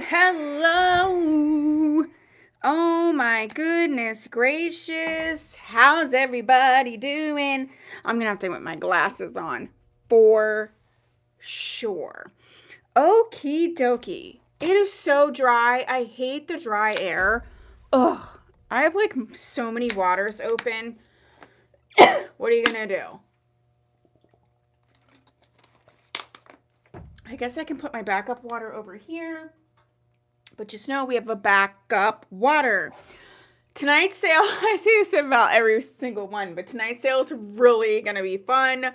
Hello. Oh my goodness gracious. How's everybody doing? I'm going to have to put my glasses on for sure. Okie dokie. It is so dry. I hate the dry air. Ugh. I have like so many waters open. What are you going to do? I guess I can put my backup water over here. But just know we have a backup water. Tonight's sale, I say this about every single one, but tonight's sale is really going to be fun.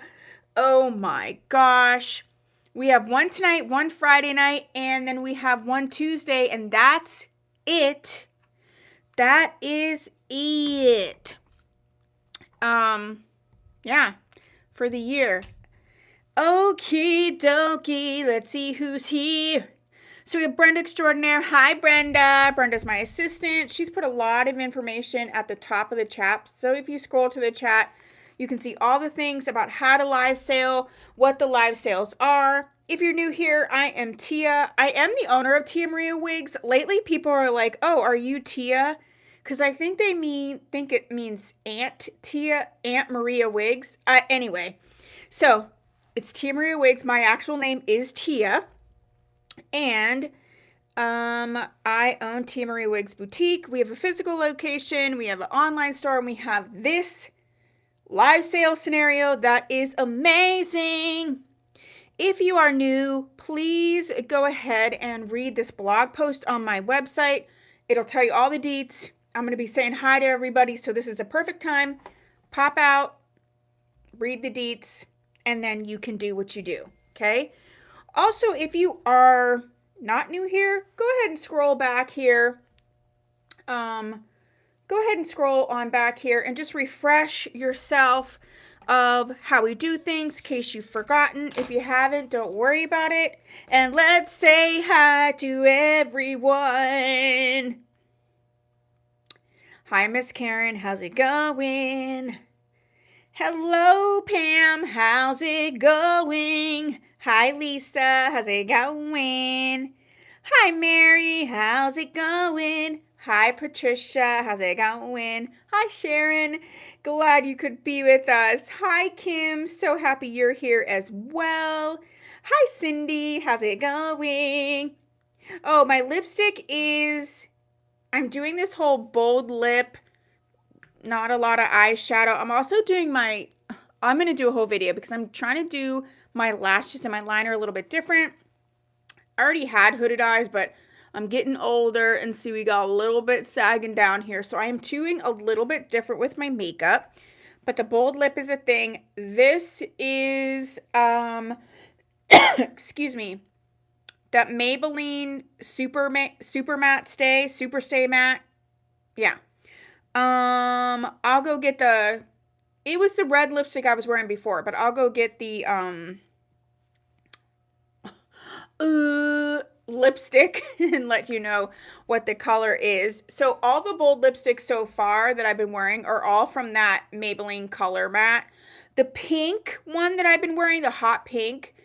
Oh my gosh. We have one tonight, one Friday night, and then we have one Tuesday, and that's it. That is it. Yeah, for the year. Okie dokie, let's see who's here. So we have Brenda Extraordinaire. Hi, Brenda. Brenda's my assistant. She's put a lot of information at the top of the chat. So if you scroll to the chat, you can see all the things about how to live sale, what the live sales are. If you're new here, I am Tia. I am the owner of Tia Maria Wigs. Lately, people are like, "Oh, are you Tia?" Because I think think it means Aunt Tia, Aunt Maria Wigs. Anyway, so it's Tia Maria Wigs. My actual name is Tia. And I own Tia Maria Wigs Boutique. We have a physical location, we have an online store, and we have this live sale scenario that is amazing. If you are new, please go ahead and read this blog post on my website. It'll tell you all the deets. I'm going to be saying hi to everybody, so this is a perfect time. Pop out, read the deets, and then you can do what you do, okay? Also, if you are not new here, go ahead and scroll back here. Go ahead and scroll on back here and just refresh yourself of how we do things in case you've forgotten. If you haven't, don't worry about it. And let's say hi to everyone. Hi, Miss Karen. How's it going? Hello, Pam. How's it going? Hi, Lisa. How's it going? Hi, Mary. How's it going? Hi, Patricia. How's it going? Hi, Sharon. Glad you could be with us. Hi, Kim. So happy you're here as well. Hi, Cindy. How's it going? Oh, my lipstick is... I'm doing this whole bold lip, not a lot of eyeshadow. I'm also doing I'm going to do a whole video because I'm trying to do my lashes and my liner a little bit different. I already had hooded eyes, but I'm getting older, and see we got a little bit sagging down here. So I am doing a little bit different with my makeup, but the bold lip is a thing. This is, excuse me, that Maybelline Super Matte Super Stay Matte. Yeah. I'll go get it was the red lipstick I was wearing before, but I'll go get the, lipstick and let you know what the color is. So all the bold lipsticks so far that I've been wearing are all from that Maybelline Color Matte. The pink one that I've been wearing, the hot pink,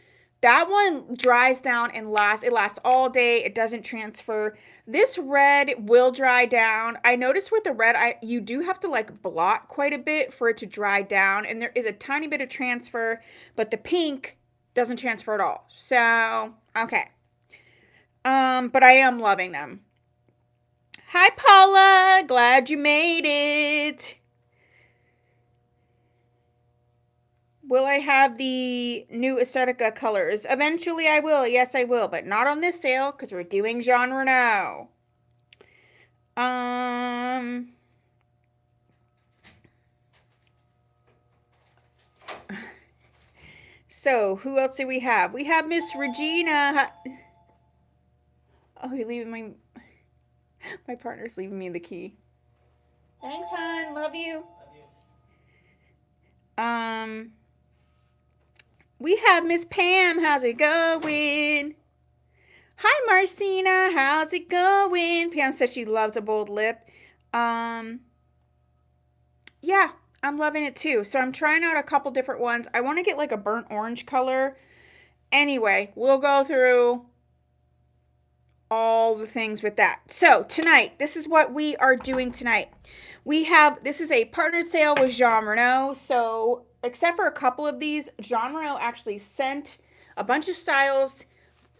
that one dries down and it lasts all day. It doesn't transfer. This red will dry down. I noticed with the red, you do have to like blot quite a bit for it to dry down, and there is a tiny bit of transfer, but the pink doesn't transfer at all. So, okay. But I am loving them. Hi, Paula. Glad you made it. Will I have the new Aesthetica colors? Eventually I will. Yes, I will. But not on this sale because we're doing Jon Renau. So, who else do we have? We have Miss Regina. Oh, you're leaving my partner's leaving me the key. Thanks, hon. Love you. We have Miss Pam. How's it going? Hi, Marcina. How's it going? Pam says she loves a bold lip. Yeah, I'm loving it too. So I'm trying out a couple different ones. I want to get like a burnt orange color. Anyway, we'll go through all the things with that. So tonight, this is what we are doing tonight. This is a partnered sale with Jon Renau. So except for a couple of these, Jon Renau actually sent a bunch of styles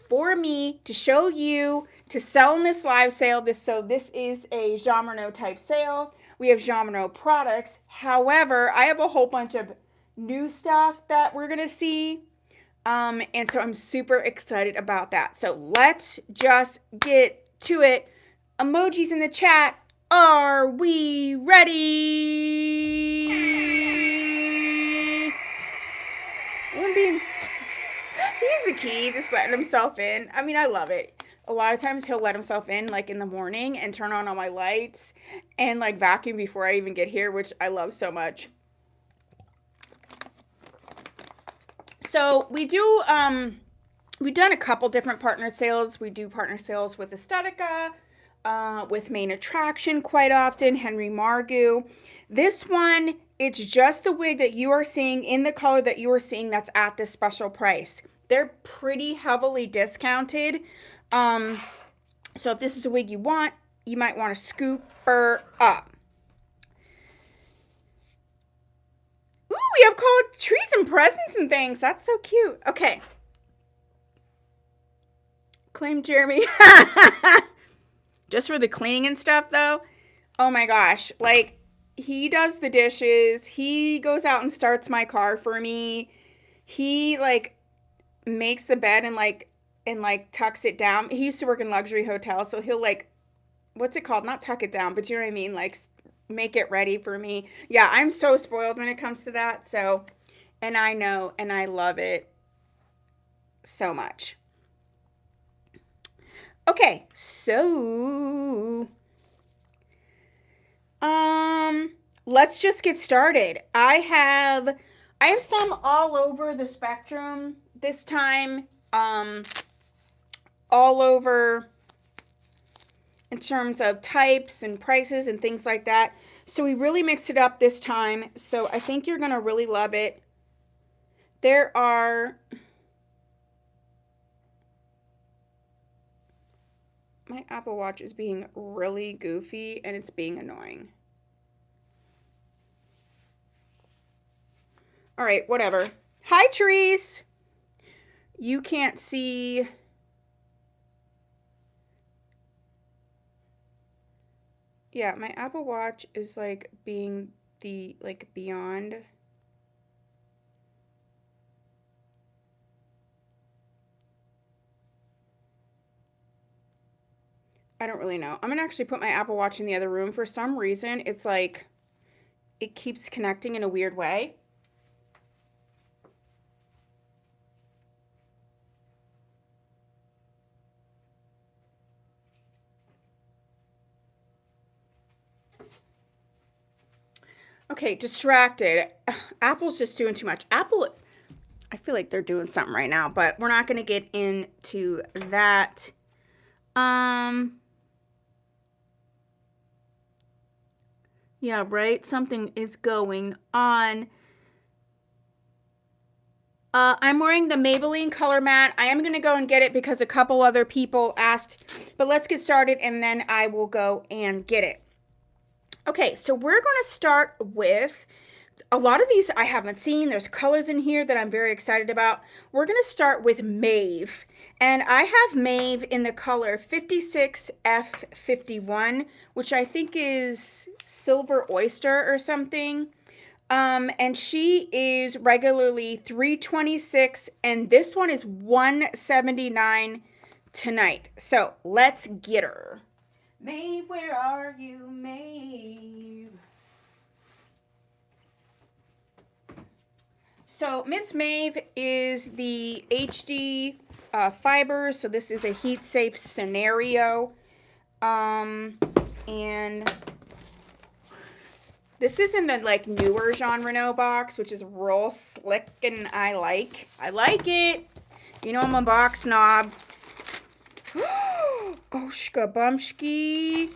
for me to show you to sell in this live sale. This is a Jon Renau type sale. We have Jon Renau products. However, I have a whole bunch of new stuff that we're going to see. And so I'm super excited about that. So let's just get to it. Emojis in the chat. Are we ready? He's a key, just letting himself in. I mean, I love it. A lot of times he'll let himself in like in the morning and turn on all my lights and like vacuum before I even get here, which I love so much. So we've done a couple different partner sales. We do partner sales with Estetica, with Main Attraction quite often, Henry Margu. This one, it's just the wig that you are seeing in the color that you are seeing that's at this special price. They're pretty heavily discounted. So if this is a wig you want, you might want to scoop her up. Ooh, we have called trees and presents and things. That's so cute. Okay. Claim Jeremy. Just for the cleaning and stuff, though. Oh my gosh. Like, he does the dishes. He goes out and starts my car for me. He, like, makes the bed and tucks it down. He used to work in luxury hotels, so he'll, like, what's it called? Not tuck it down, but you know what I mean? Like, make it ready for me. Yeah, I'm so spoiled when it comes to that. So, and I know, and I love it so much. Okay, so let's just get started. I have some all over the spectrum this time. All over in terms of types and prices and things like that. So we really mixed it up this time. So I think you're going to really love it. My Apple Watch is being really goofy and it's being annoying. All right, whatever. Hi, Therese. You can't see. Yeah, my Apple Watch is like being beyond. I don't really know. I'm going to actually put my Apple Watch in the other room. For some reason, it's like it keeps connecting in a weird way. Okay, distracted. Apple's just doing too much. Apple, I feel like they're doing something right now, but we're not going to get into that. Yeah, right? Something is going on. I'm wearing the Maybelline Color Matte. I am going to go and get it because a couple other people asked. But let's get started and then I will go and get it. Okay, so we're going to start with a lot of these I haven't seen. There's colors in here that I'm very excited about. We're going to start with Mauve. And I have Mauve in the color 56F51, which I think is Silver Oyster or something. And she is regularly $326, and this one is $179 tonight. So let's get her. Mauve, where are you, Mauve? So Miss Mauve is the HD fiber. So this is a heat safe scenario. And this is in the like newer Jon Renau box, which is real slick and I like it. You know I'm a box snob. Oh, shkabumshki.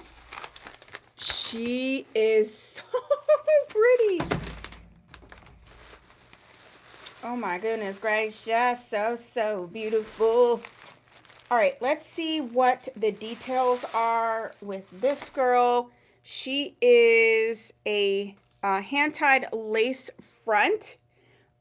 She is so pretty. Oh my goodness gracious, so beautiful. All right, let's see what the details are with this girl. She is a hand-tied lace front,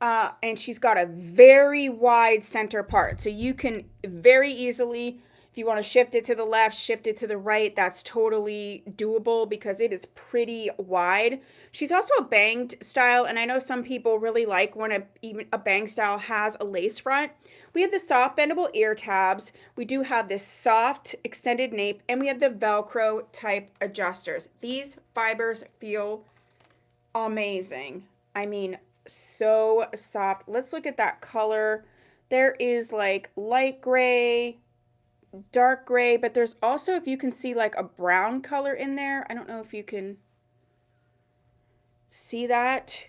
and she's got a very wide center part. So you can very easily, if you want to shift it to the left, shift it to the right, that's totally doable because it is pretty wide. She's also a banged style, and I know some people really like when even a bang style has a lace front. We have the soft bendable ear tabs. We do have this soft extended nape, and we have the Velcro type adjusters. These fibers feel amazing. I mean, so soft. Let's look at that color. There is like light gray, dark gray, but there's also, if you can see, like a brown color in there. I don't know if you can see that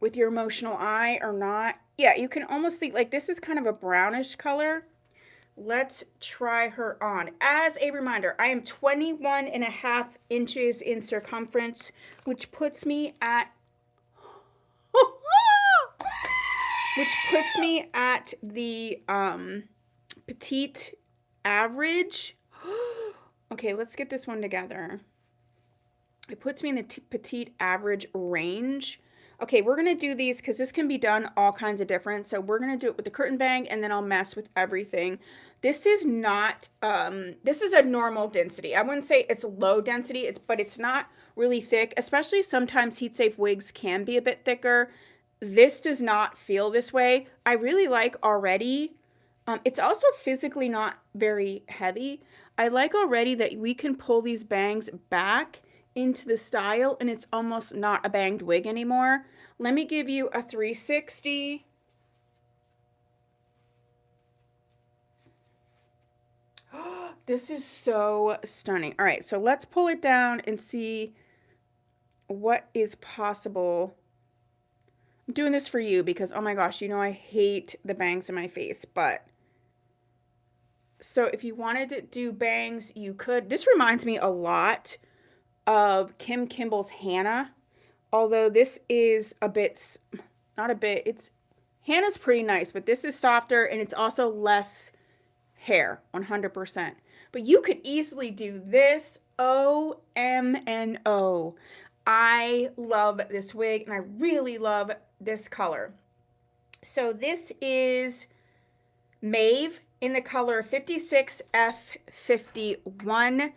with your emotional eye or not. Yeah, you can almost see, like, this is kind of a brownish color. Let's try her on. As a reminder, I am 21.5 inches in circumference, which puts me at the petite average. Okay, let's get this one together. It puts me in the petite average range. Okay, we're going to do these because this can be done all kinds of different. So we're going to do it with the curtain bang, and then I'll mess with everything. This is not, this is a normal density. I wouldn't say it's low density, but it's not really thick, especially sometimes heat safe wigs can be a bit thicker. This does not feel this way. I really like already. It's also physically not very heavy. I like already that we can pull these bangs back into the style and it's almost not a banged wig anymore. Let me give you a 360. This is so stunning. All right, so let's pull it down and see what is possible. I'm doing this for you because, oh my gosh, you know I hate the bangs in my face, but so if you wanted to do bangs, you could. This reminds me a lot of Kim Kimball's Hannah, although this is a bit, not a bit, it's, Hannah's pretty nice, but this is softer and it's also less hair, 100%. But you could easily do this. OMNO. I love this wig and I really love this color. So this is Maeve in the color 56F51.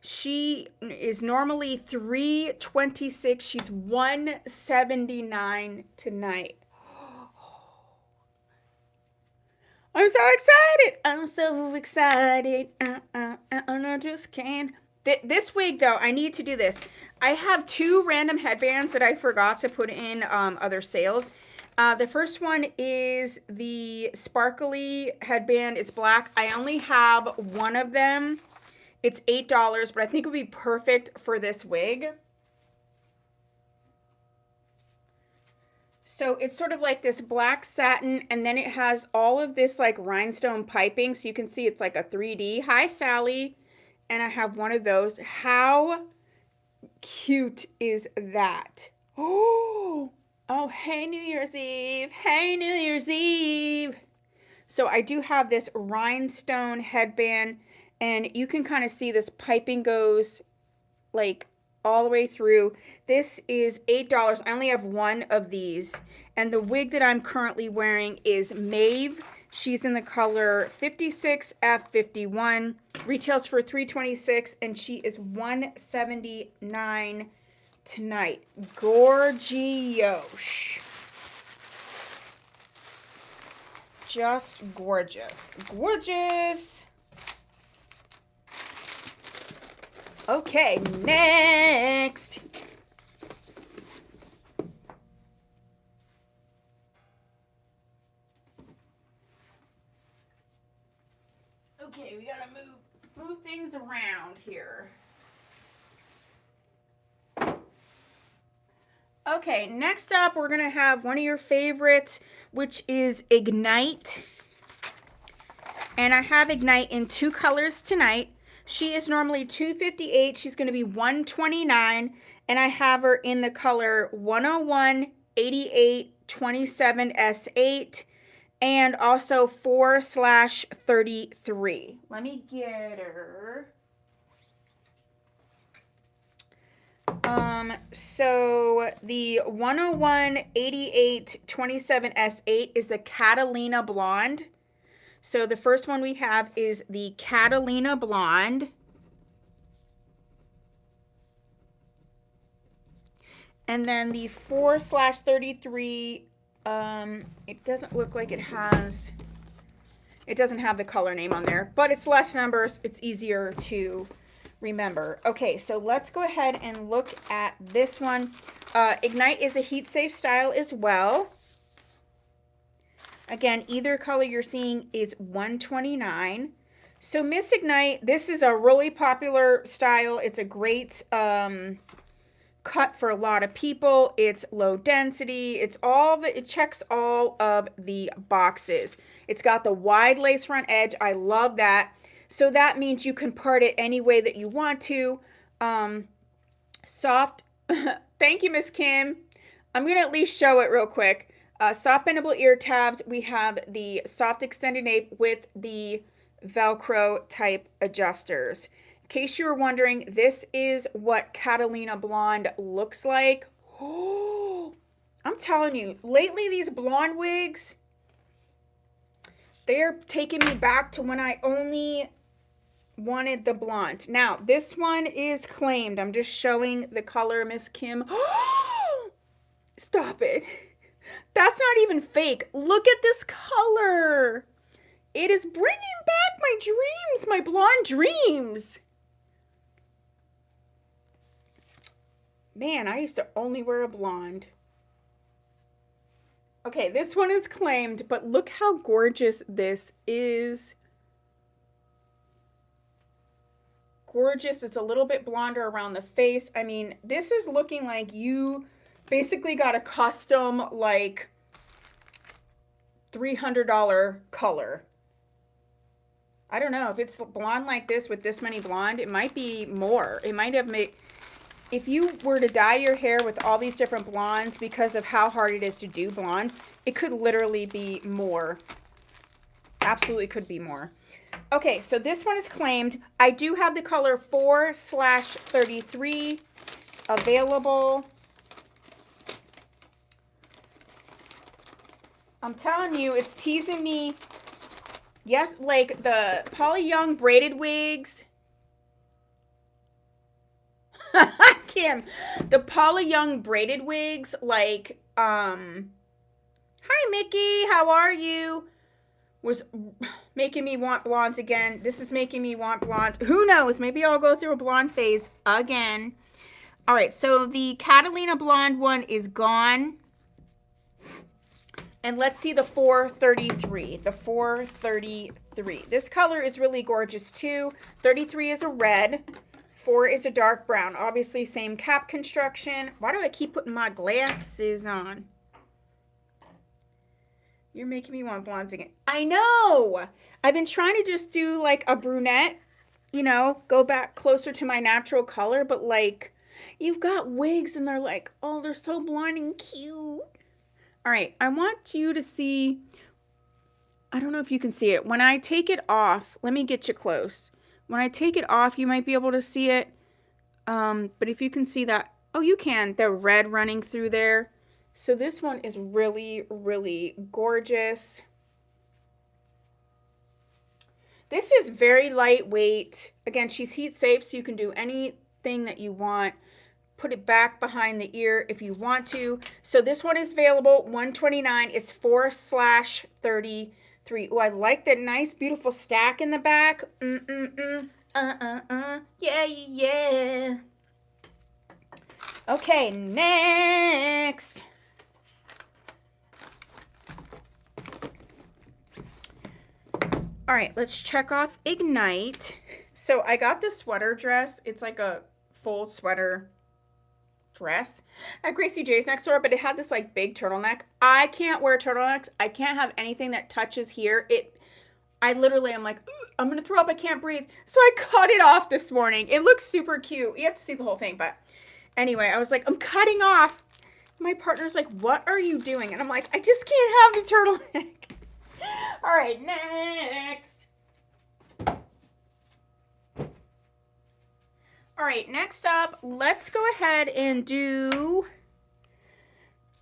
She is normally $326. She's $179 tonight. I'm so excited. I'm so excited. I just can't. This wig, though, I need to do this. I have two random headbands that I forgot to put in other sales. The first one is the sparkly headband. It's black. I only have one of them. It's $8, but I think it would be perfect for this wig. So it's sort of like this black satin, and then it has all of this like rhinestone piping. So you can see it's like a 3D. Hi, Sally. And I have one of those. How cute is that? Oh, hey, New Year's Eve. Hey, New Year's Eve. So I do have this rhinestone headband, and you can kind of see this piping goes like all the way through. This is $8. I only have one of these. And the wig that I'm currently wearing is Maeve. She's in the color 56F51. Retails for $326 and she is $179 tonight. Gorgeous. Just gorgeous. Gorgeous. Okay, next. Okay, we gotta move things around here. Okay, next up we're gonna have one of your favorites, which is Ignite. And I have Ignite in two colors tonight. She is normally $258. She's going to be $129. And I have her in the color 101 88 27 S8. and also 4/33. Let me get her. So the 101-88-27S8 is the Catalina Blonde. So the first one we have is the Catalina Blonde. And then the 4/33, it doesn't look like it doesn't have the color name on there, but it's less numbers. It's easier to remember. Okay, so let's go ahead and look at this one. Ignite is a heat safe style as well. Again, either color you're seeing is $129. So Miss Ignite, this is a really popular style. It's a great cut for a lot of people. It's low density. It checks all of the boxes. It's got the wide lace front edge. I love that. So that means you can part it any way that you want to. Soft. Thank you, Miss Kim. I'm going to at least show it real quick. Soft bendable ear tabs. We have the soft extended nape with the Velcro type adjusters. In case you were wondering, this is what Catalina Blonde looks like. Oh, I'm telling you, lately these blonde wigs, they're taking me back to when I only wanted the blonde. Now, this one is claimed. I'm just showing the color, Miss Kim. Stop it. That's not even fake. Look at this color. It is bringing back my dreams, my blonde dreams. Man, I used to only wear a blonde. Okay, this one is claimed, but look how gorgeous this is. Gorgeous. It's a little bit blonder around the face. I mean, this is looking like you basically got a custom, like, $300 color. I don't know if it's blonde like this with this many blonde, it might be more. It might have made, if you were to dye your hair with all these different blondes because of how hard it is to do blonde, it could literally be more. Absolutely could be more. Okay, so this one is claimed. I do have the color 4/33 available. I'm telling you, it's teasing me. Yes, like the Polly Young braided wigs. Kim, the Polly Young braided wigs, like, hi Mickey, how are you? Was making me want blondes again. This is making me want blonde. Who knows? Maybe I'll go through a blonde phase again. All right, so the Catalina Blonde one is gone. And let's see the 4/33. The 4/33. This color is really gorgeous too. 33 is a red. 4 is a dark brown. Obviously, same cap construction. Why do I keep putting my glasses on? You're making me want blondes again. I know! I've been trying to just do like a brunette, you know, go back closer to my natural color, but like, you've got wigs and they're like, oh, they're so blonde and cute. All right, I want you to see, I don't know if you can see it. When I take it off, let me get you close. When I take it off, you might be able to see it. But if you can see that, oh, you can, the red running through there. So this one is really, really gorgeous. This is very lightweight. Again, she's heat safe, so you can do anything that you want. Put it back behind the ear if you want to. So this one is available, $129. It's 4/33. Oh, I like that nice, beautiful stack in the back. Yeah, yeah. Okay, next. All right, let's check off Ignite. So I got this sweater dress. It's like a full sweater dress at Gracie J's next door, but it had this like big turtleneck. I can't wear turtlenecks. I can't have anything that touches here. I literally am like, I'm gonna throw up, I can't breathe. So I cut it off this morning. It looks super cute. You have to see the whole thing, but anyway, I was like, I'm cutting off. My partner's like, what are you doing? And I'm like, I just can't have the turtleneck. All right, next. All right, next up, let's go ahead and do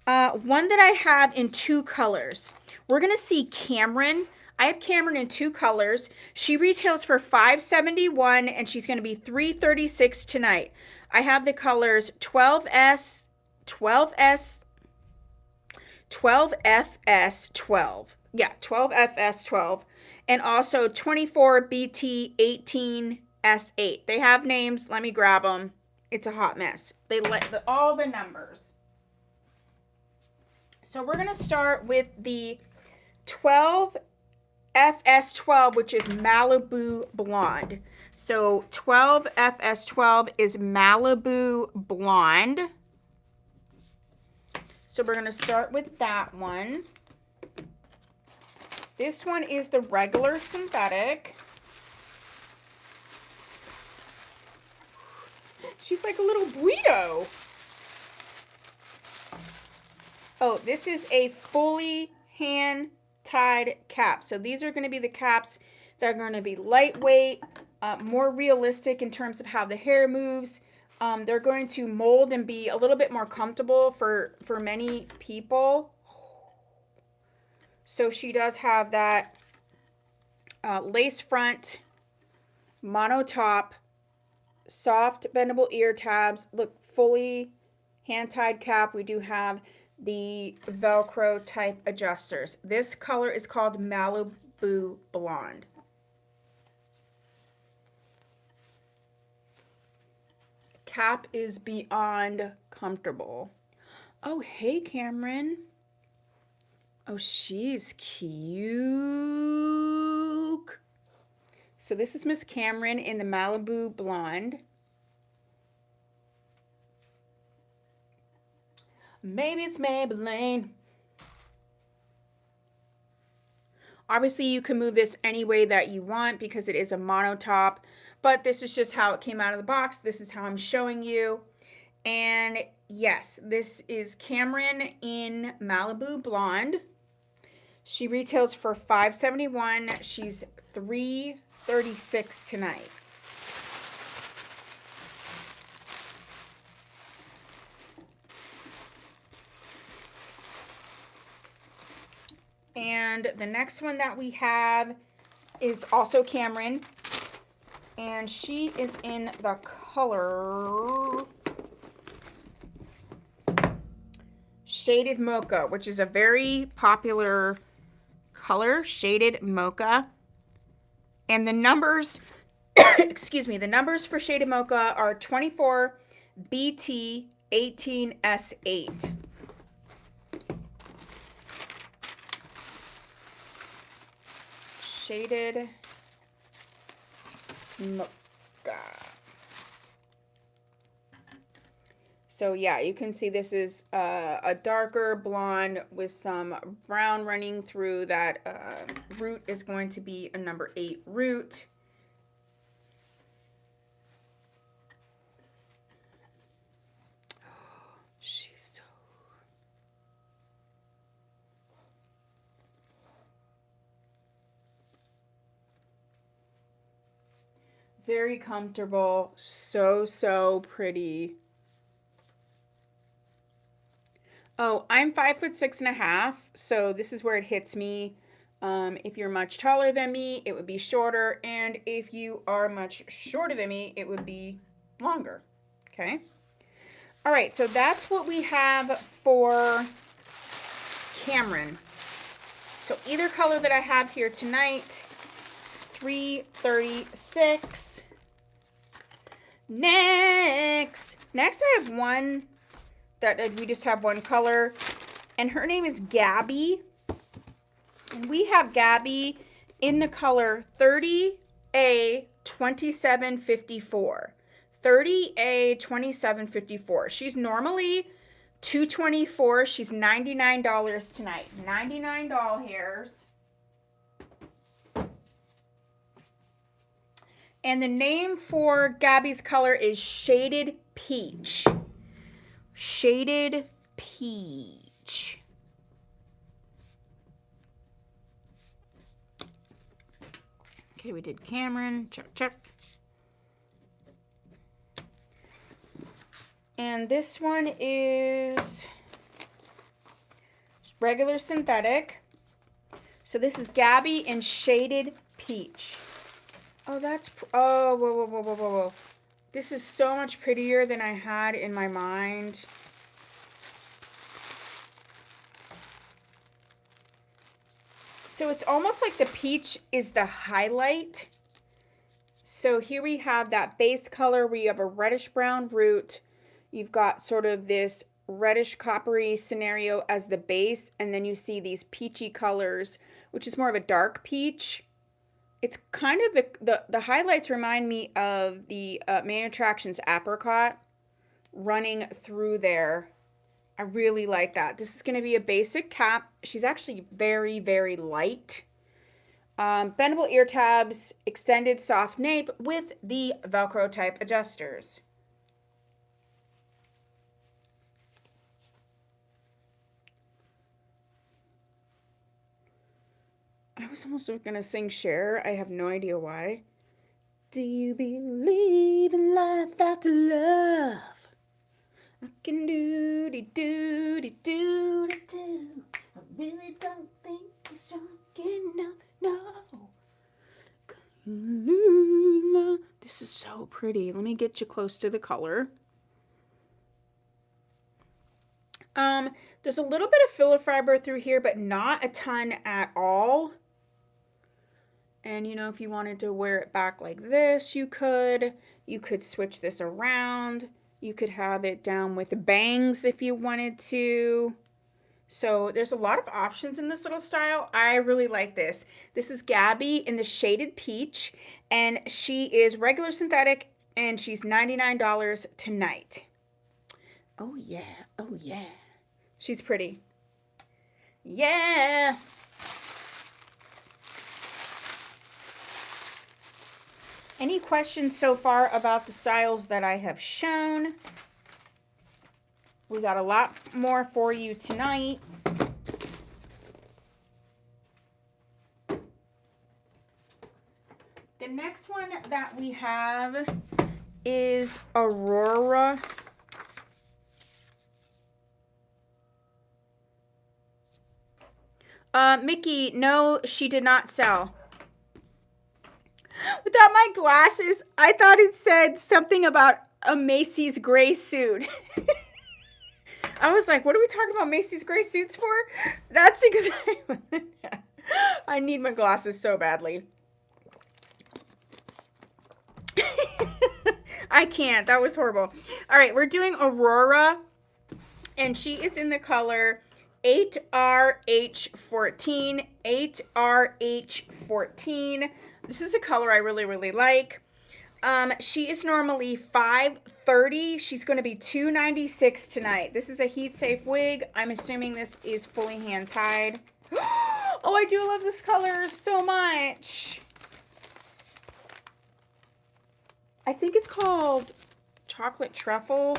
one that I have in 2 colors. We're going to see Cameron. I have Cameron in 2 colors. She retails for $571 and she's going to be $336 tonight. I have the colors 12S, 12S, 12FS12. Yeah, 12FS12. And also 24BT18S8. They have names. Let me grab them. It's a hot mess. They let all the numbers. So we're going to start with the 12FS12, which is Malibu Blonde. So 12FS12 is Malibu Blonde. So we're going to start with that one. This one is the regular synthetic. She's like a little Guido. Oh, this is a fully hand-tied cap. So these are going to be the caps that are going to be lightweight, more realistic in terms of how the hair moves. They're going to mold and be a little bit more comfortable for many people. So she does have that lace front, mono top, soft bendable ear tabs. Look, fully hand-tied cap. We do have the Velcro type adjusters. This color is called Malibu Blonde. Cap is beyond comfortable. Oh, hey, Cameron. Oh, she's cute. So this is Miss Cameron in the Malibu Blonde. Maybe it's Maybelline. Obviously, you can move this any way that you want because it is a mono top, but this is just how it came out of the box. This is how I'm showing you. And yes, this is Cameron in Malibu Blonde. She retails for $571. She's $336 tonight. And the next one that we have is also Cameron. And she is in the color Shaded Mocha, which is a very popular color, Shaded Mocha. And the numbers, excuse me, the numbers for Shaded Mocha are 24BT18S8. Shaded Mocha. So yeah, you can see this is a darker blonde with some brown running through. That root is going to be a number 8 root. She's so... very comfortable. So pretty. Oh, I'm 5'6.5", so this is where it hits me. If you're much taller than me, it would be shorter, and if you are much shorter than me, it would be longer. Okay. All right, so that's what we have for Cameron. So either color that I have here tonight, $336. Next I have one that we just have one color, and her name is Gabby. And we have Gabby in the color 30A2754. 30A2754. She's normally $224. She's $99 tonight. $99 hairs. And the name for Gabby's color is Shaded Peach. Shaded Peach. Okay, we did Cameron. Check, check. And this one is regular synthetic. So this is Gabby in Shaded Peach. Oh, oh, whoa, whoa, whoa, whoa, whoa, whoa. This is so much prettier than I had in my mind. So it's almost like the peach is the highlight. So here we have that base color where you have a reddish brown root. You've got sort of this reddish coppery scenario as the base, and then you see these peachy colors, which is more of a dark peach. It's kind of the highlights remind me of the Main Attractions apricot running through there. I really like that. This is going to be a basic cap. She's actually very, very light. Bendable ear tabs, extended soft nape with the Velcro type adjusters. I was almost going to sing Cher. I have no idea why. Do you believe in life after love? I can do. I really don't think you're strong enough. No. This is so pretty. Let me get you close to the color. There's a little bit of filler fiber through here, but not a ton at all. And, you know, if you wanted to wear it back like this, you could. You could switch this around. You could have it down with bangs if you wanted to. So there's a lot of options in this little style. I really like this. This is Gabby in the Shaded Peach, and she is regular synthetic, and she's $99 tonight. Oh, yeah. Oh, yeah. She's pretty. Yeah. Any questions so far about the styles that I have shown? We got a lot more for you tonight. The next one that we have is Aurora. Mickey, no, she did not sell. Without my glasses, I thought it said something about a Macy's gray suit. I was like, what are we talking about Macy's gray suits for? That's because I need my glasses so badly. I can't. That was horrible. All right, we're doing Aurora, and she is in the color 8RH14. 8RH14. This is a color I really, really like. She is normally $530. She's going to be $296 tonight. This is a heat safe wig. I'm assuming this is fully hand tied. Oh, I do love this color so much. I think it's called Chocolate Truffle.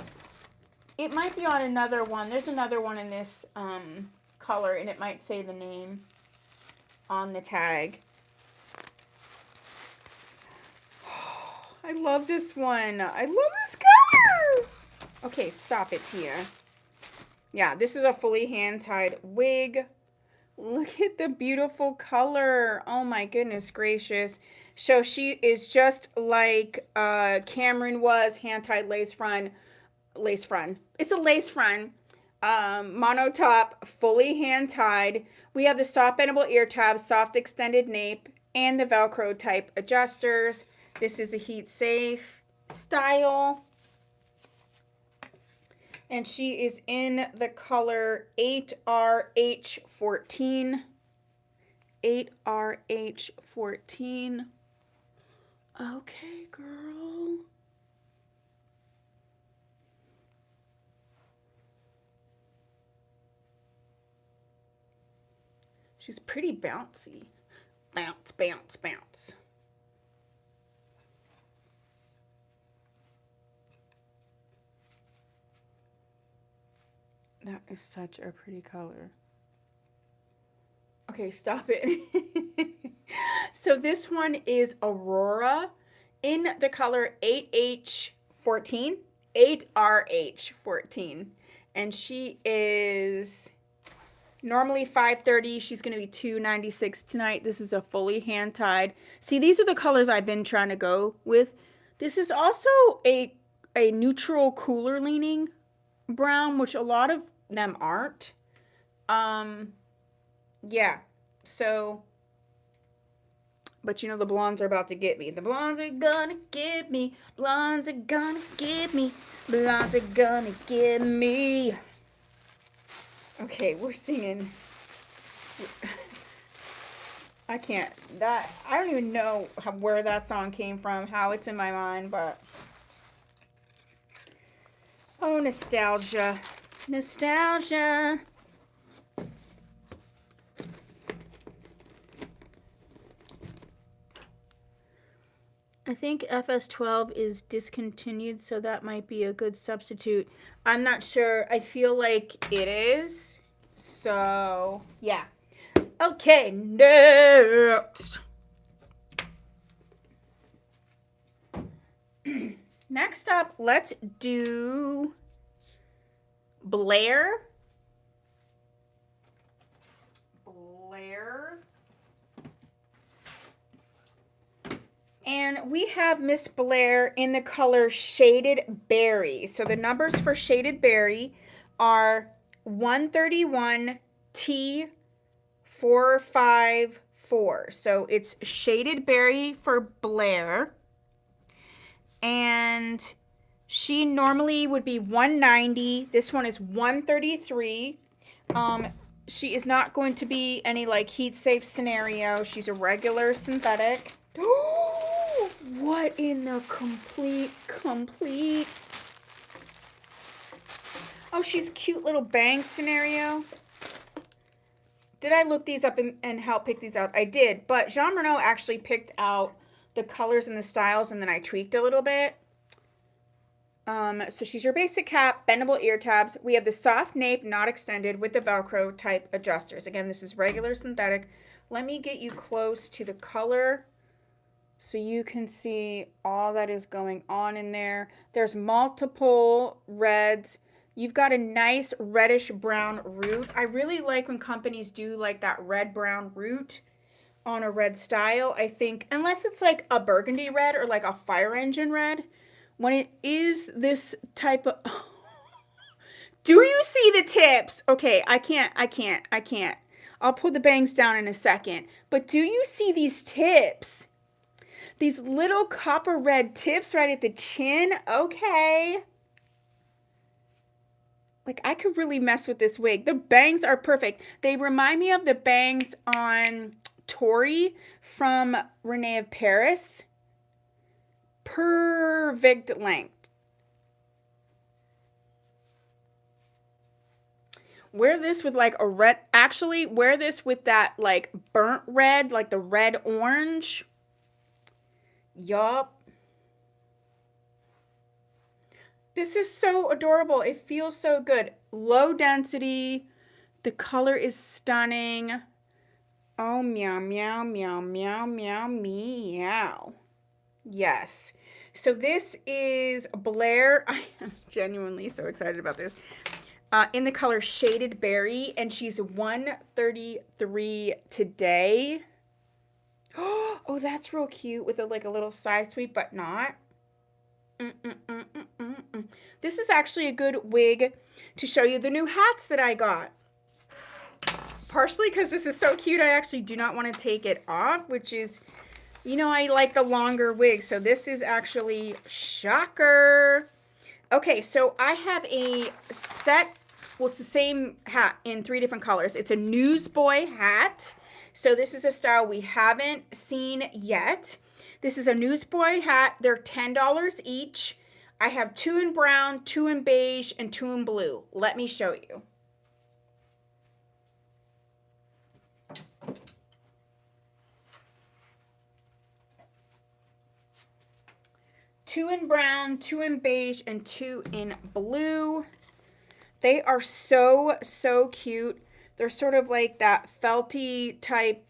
It might be on another one. There's another one in this color, and it might say the name on the tag. I love this one. I love this color. Okay, stop it, Tia. Yeah, this is a fully hand-tied wig. Look at the beautiful color. Oh my goodness gracious. So she is just like Cameron was, hand-tied lace front. It's a lace front. Mono top, fully hand-tied. We have the soft bendable ear tabs, soft extended nape, and the Velcro type adjusters. This is a heat safe style. And she is in the color 8RH14. 8RH14. Okay, girl. She's pretty bouncy. Bounce, bounce, bounce. That is such a pretty color. Okay, stop it. So this one is Aurora in the color 8H14, 8RH14. And she is normally $530. She's going to be $296 tonight. This is a fully hand tied. See, these are the colors I've been trying to go with. This is also a neutral, cooler leaning brown, which a lot of them aren't. Yeah. So, but you know, the blondes are about to get me. The blondes are gonna get me. Blondes are gonna get me. Blondes are gonna get me. Okay, we're singing. I can't. I don't even know where that song came from, how it's in my mind, but. Oh, nostalgia. Nostalgia. I think FS12 is discontinued, so that might be a good substitute. I'm not sure. I feel like it is. So, yeah. Okay, next. Next up, let's do Blair. And we have Miss Blair in the color Shaded Berry. So the numbers for Shaded Berry are 131T454. So it's Shaded Berry for Blair. And she normally would be 190. This one is 133. She is not going to be any like heat safe scenario. She's a regular synthetic. What in the complete. Oh, she's cute little bang scenario. Did I look these up and help pick these out? I did, but Jon Renau actually picked out the colors and the styles, and then I tweaked a little bit. So she's your basic cap, bendable ear tabs. We have the soft nape, not extended, with the Velcro type adjusters. Again, this is regular synthetic. Let me get you close to the color so you can see all that is going on in there. There's multiple reds. You've got a nice reddish brown root. I really like when companies do like that red brown root on a red style. I think, unless it's like a burgundy red or like a fire engine red, when it is this type of... Do you see the tips? Okay, I can't. I'll pull the bangs down in a second. But do you see these tips? These little copper red tips right at the chin? Okay. Like, I could really mess with this wig. The bangs are perfect. They remind me of the bangs on Tori from Renee of Paris. Perfect length. Wear this with like a red. Actually, wear this with that like burnt red, like the red orange. Yup. This is so adorable. It feels so good. Low density. The color is stunning. Oh, meow, meow, meow, meow, meow, meow. Yes. So this is Blair. I am genuinely so excited about this. In the color Shaded Berry, and she's 133 today. Oh, that's real cute with like a little size tweak, but not. This is actually a good wig to show you the new hats that I got. Partially because this is so cute, I actually do not want to take it off, which is, you know, I like the longer wigs. So this is actually shocker. Okay, so I have a set. Well, it's the same hat in 3 different colors. It's a newsboy hat. So this is a style we haven't seen yet. This is a newsboy hat. They're $10 each. I have 2 in brown, 2 in beige, and 2 in blue. Let me show you. Two in brown, 2 in beige, and 2 in blue. They are so, so cute. They're sort of like that felty type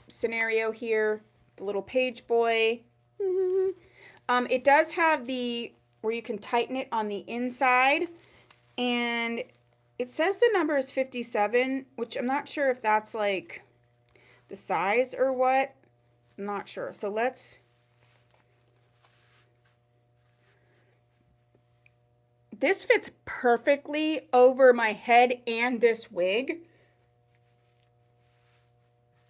scenario here. the little page boy. It does have the where you can tighten it on the inside, and it says the number is 57, which I'm not sure if that's like the size or what. I'm not sure. So let's. This fits perfectly over my head and this wig.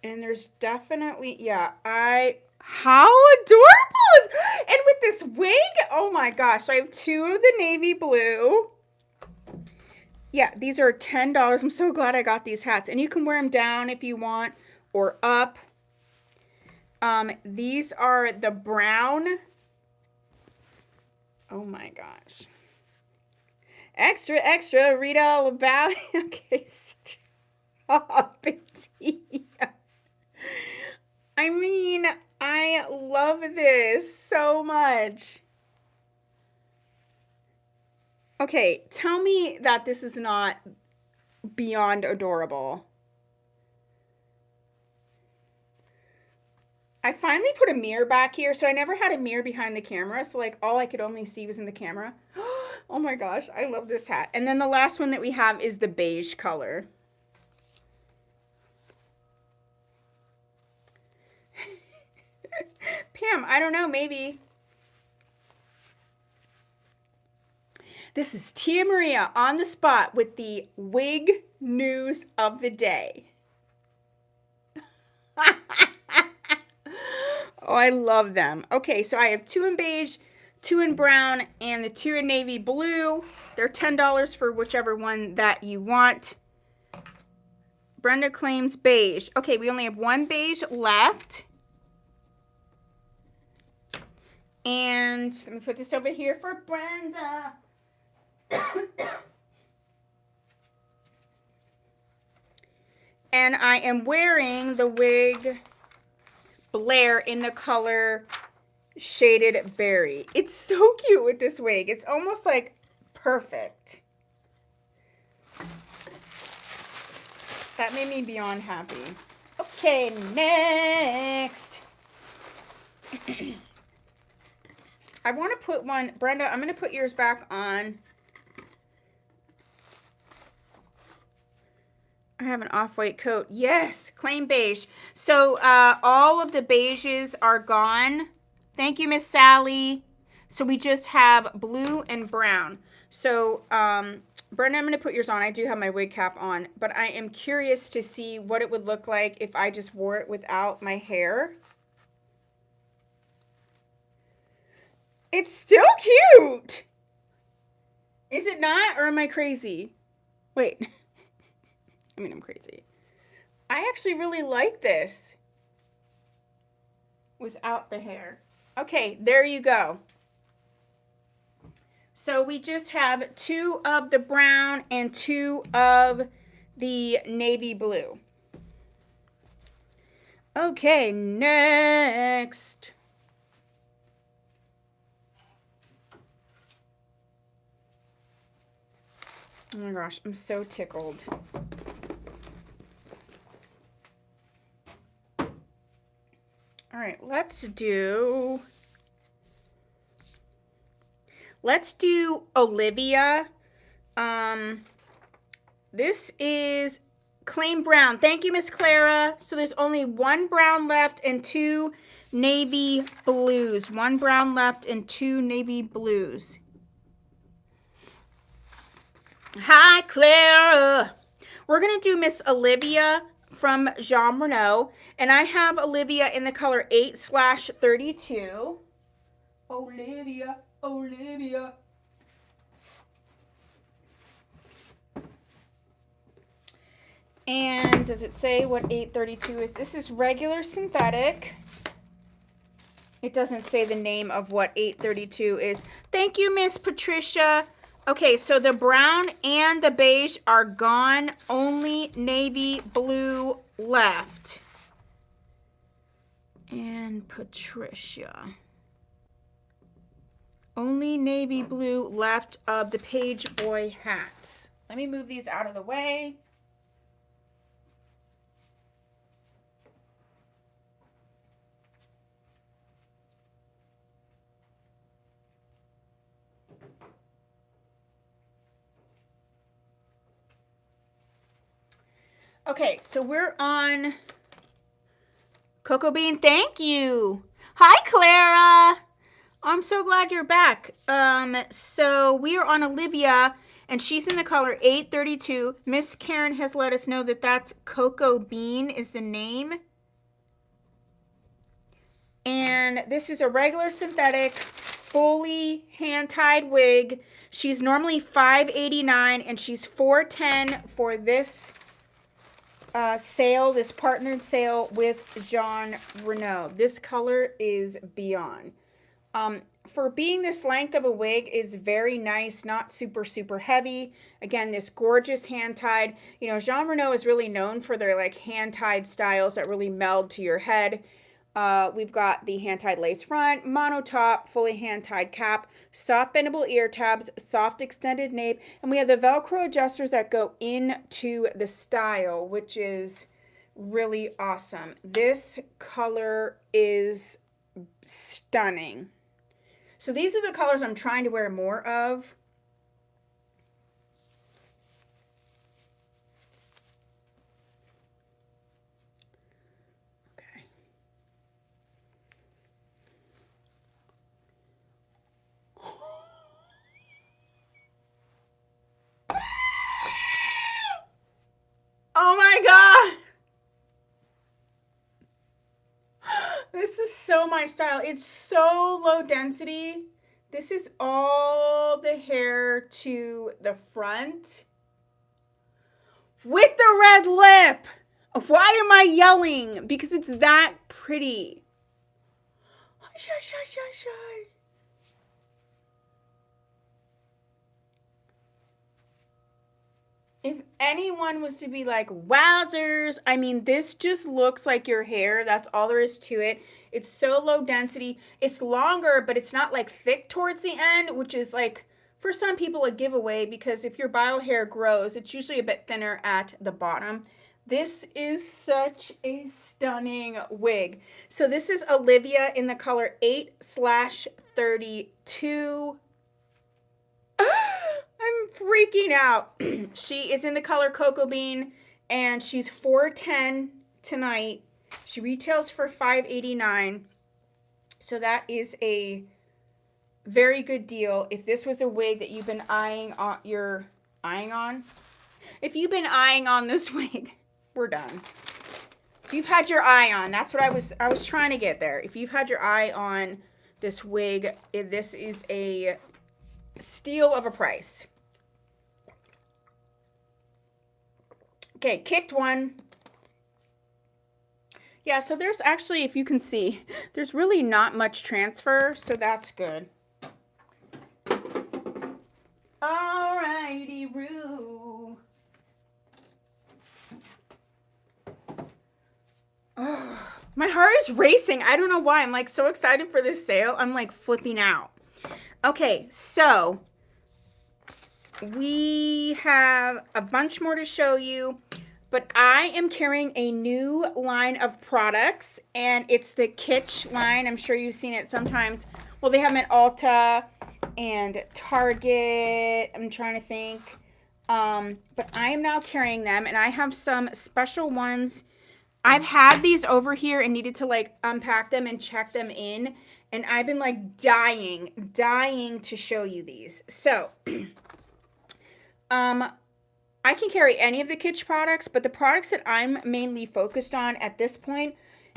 And there's definitely, yeah, how adorable is, and with this wig, oh my gosh, so I have two of the navy blue. Yeah, these are $10. I'm so glad I got these hats. And you can wear them down if you want or up. These are the brown. Oh my gosh. Extra, extra, read all about it. Okay, stop it. I mean, I love this so much. Okay, tell me that this is not beyond adorable. I finally put a mirror back here, so I never had a mirror behind the camera, so like all I could only see was in the camera. Oh my gosh, I love this hat. And then the last one that we have is the beige color. Pam, I don't know, maybe. This is Tia Maria on the spot with the wig news of the day. Oh, I love them. Okay, so I have two in beige, two in brown, and the two in navy blue. They're $10 for whichever one that you want. Brenda claims beige. Okay, we only have one beige left. And let me put this over here for Brenda. And I am wearing the wig Blair in the color Shaded Berry. It's so cute with this wig. It's almost like perfect. That made me beyond happy. Okay, next. I want to put one, Brenda, I'm going to put yours back on. I have an off-white coat. Yes, claim beige. So all of the beiges are gone. Thank you, Miss Sally. So we just have blue and brown. So Brenda, I'm going to put yours on. I do have my wig cap on, but I am curious to see what it would look like if I just wore it without my hair. It's still cute. Is it not, or am I crazy? Wait. I mean, I'm crazy. I actually really like this without the hair. Okay, there you go. So we just have two of the brown and two of the navy blue. Okay, next. Oh my gosh, I'm so tickled. All right, let's do Olivia. This is claim brown. Thank you, Miss Clara. So there's only one brown left and two navy blues. One brown left and two navy blues. Hi, Clara. We're going to do Miss Olivia from Jon Renau. And I have Olivia in the color 8/32. Olivia, Olivia. And does it say what 8/32 is? This is regular synthetic. It doesn't say the name of what 8/32 is. Thank you, Miss Patricia. Okay, so the brown and the beige are gone. Only navy blue left. And Patricia. Only navy blue left of the page boy hats. Let me move these out of the way. Okay, so we're on Cocoa Bean. Thank you. Hi, Clara. I'm so glad you're back. So we are on Olivia, and she's in the color 832. Miss Karen has let us know that that's Cocoa Bean is the name. And this is a regular synthetic, fully hand-tied wig. She's normally $5.89, and she's $4.10 for this sale, this partnered sale with Jon Renau. This color is beyond. For being this length of a wig is very nice, not super, super heavy. Again, this gorgeous hand-tied. You know, Jon Renau is really known for their like hand-tied styles that really meld to your head. We've got the hand-tied lace front, mono top, fully hand-tied cap, soft bendable ear tabs, soft extended nape, and we have the Velcro adjusters that go into the style, which is really awesome. This color is stunning. So these are the colors I'm trying to wear more of. Oh my God. This is so my style. It's so low density. This is all the hair to the front with the red lip. Why am I yelling? Because it's that pretty. Hush, hush, hush, hush, hush. If anyone was to be like, wowzers, I mean, this just looks like your hair. That's all there is to it. It's so low density. It's longer, but it's not like thick towards the end, which is like, for some people, a giveaway because if your bio hair grows, it's usually a bit thinner at the bottom. This is such a stunning wig. So this is Olivia in the color 8/32. I'm freaking out. She is in the color Cocoa Bean, and she's $4.10 tonight. She retails for $5.89. So that is a very good deal. If this was a wig that you've been eyeing on, if you've been eyeing on this wig, we're done. If you've had your eye on, that's what I was trying to get there. If you've had your eye on this wig, this is a steal of a price. Okay, kicked one. Yeah, so there's actually, if you can see, there's really not much transfer, so that's good. Alrighty, Roo. Oh, my heart is racing. I don't know why. I'm like so excited for this sale. I'm like flipping out. Okay, so we have a bunch more to show you, but I am carrying a new line of products, and it's the Kitsch line. I'm sure you've seen it sometimes. Well, they have them at Ulta and Target. I'm trying to think. But I am now carrying them, and I have some special ones. I've had these over here and needed to like unpack them and check them in, and I've been like dying to show you these. So, I can carry any of the Kitsch products, but the products that I'm mainly focused on at this point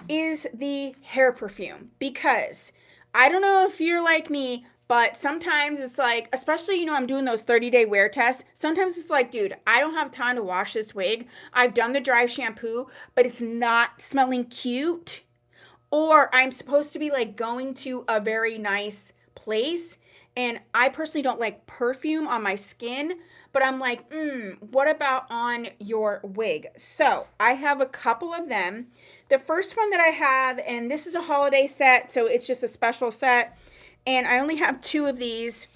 is the hair perfume, because I don't know if you're like me, but sometimes it's like, especially, you know, I'm doing those 30-day wear tests. Sometimes it's like, dude, I don't have time to wash this wig. I've done the dry shampoo, but it's not smelling cute. Or I'm supposed to be like going to a very nice place, and I personally don't like perfume on my skin, but I'm like, what about on your wig? So I have a couple of them. The first one that I have, and this is a holiday set, so it's just a special set, and I only have 2 of these.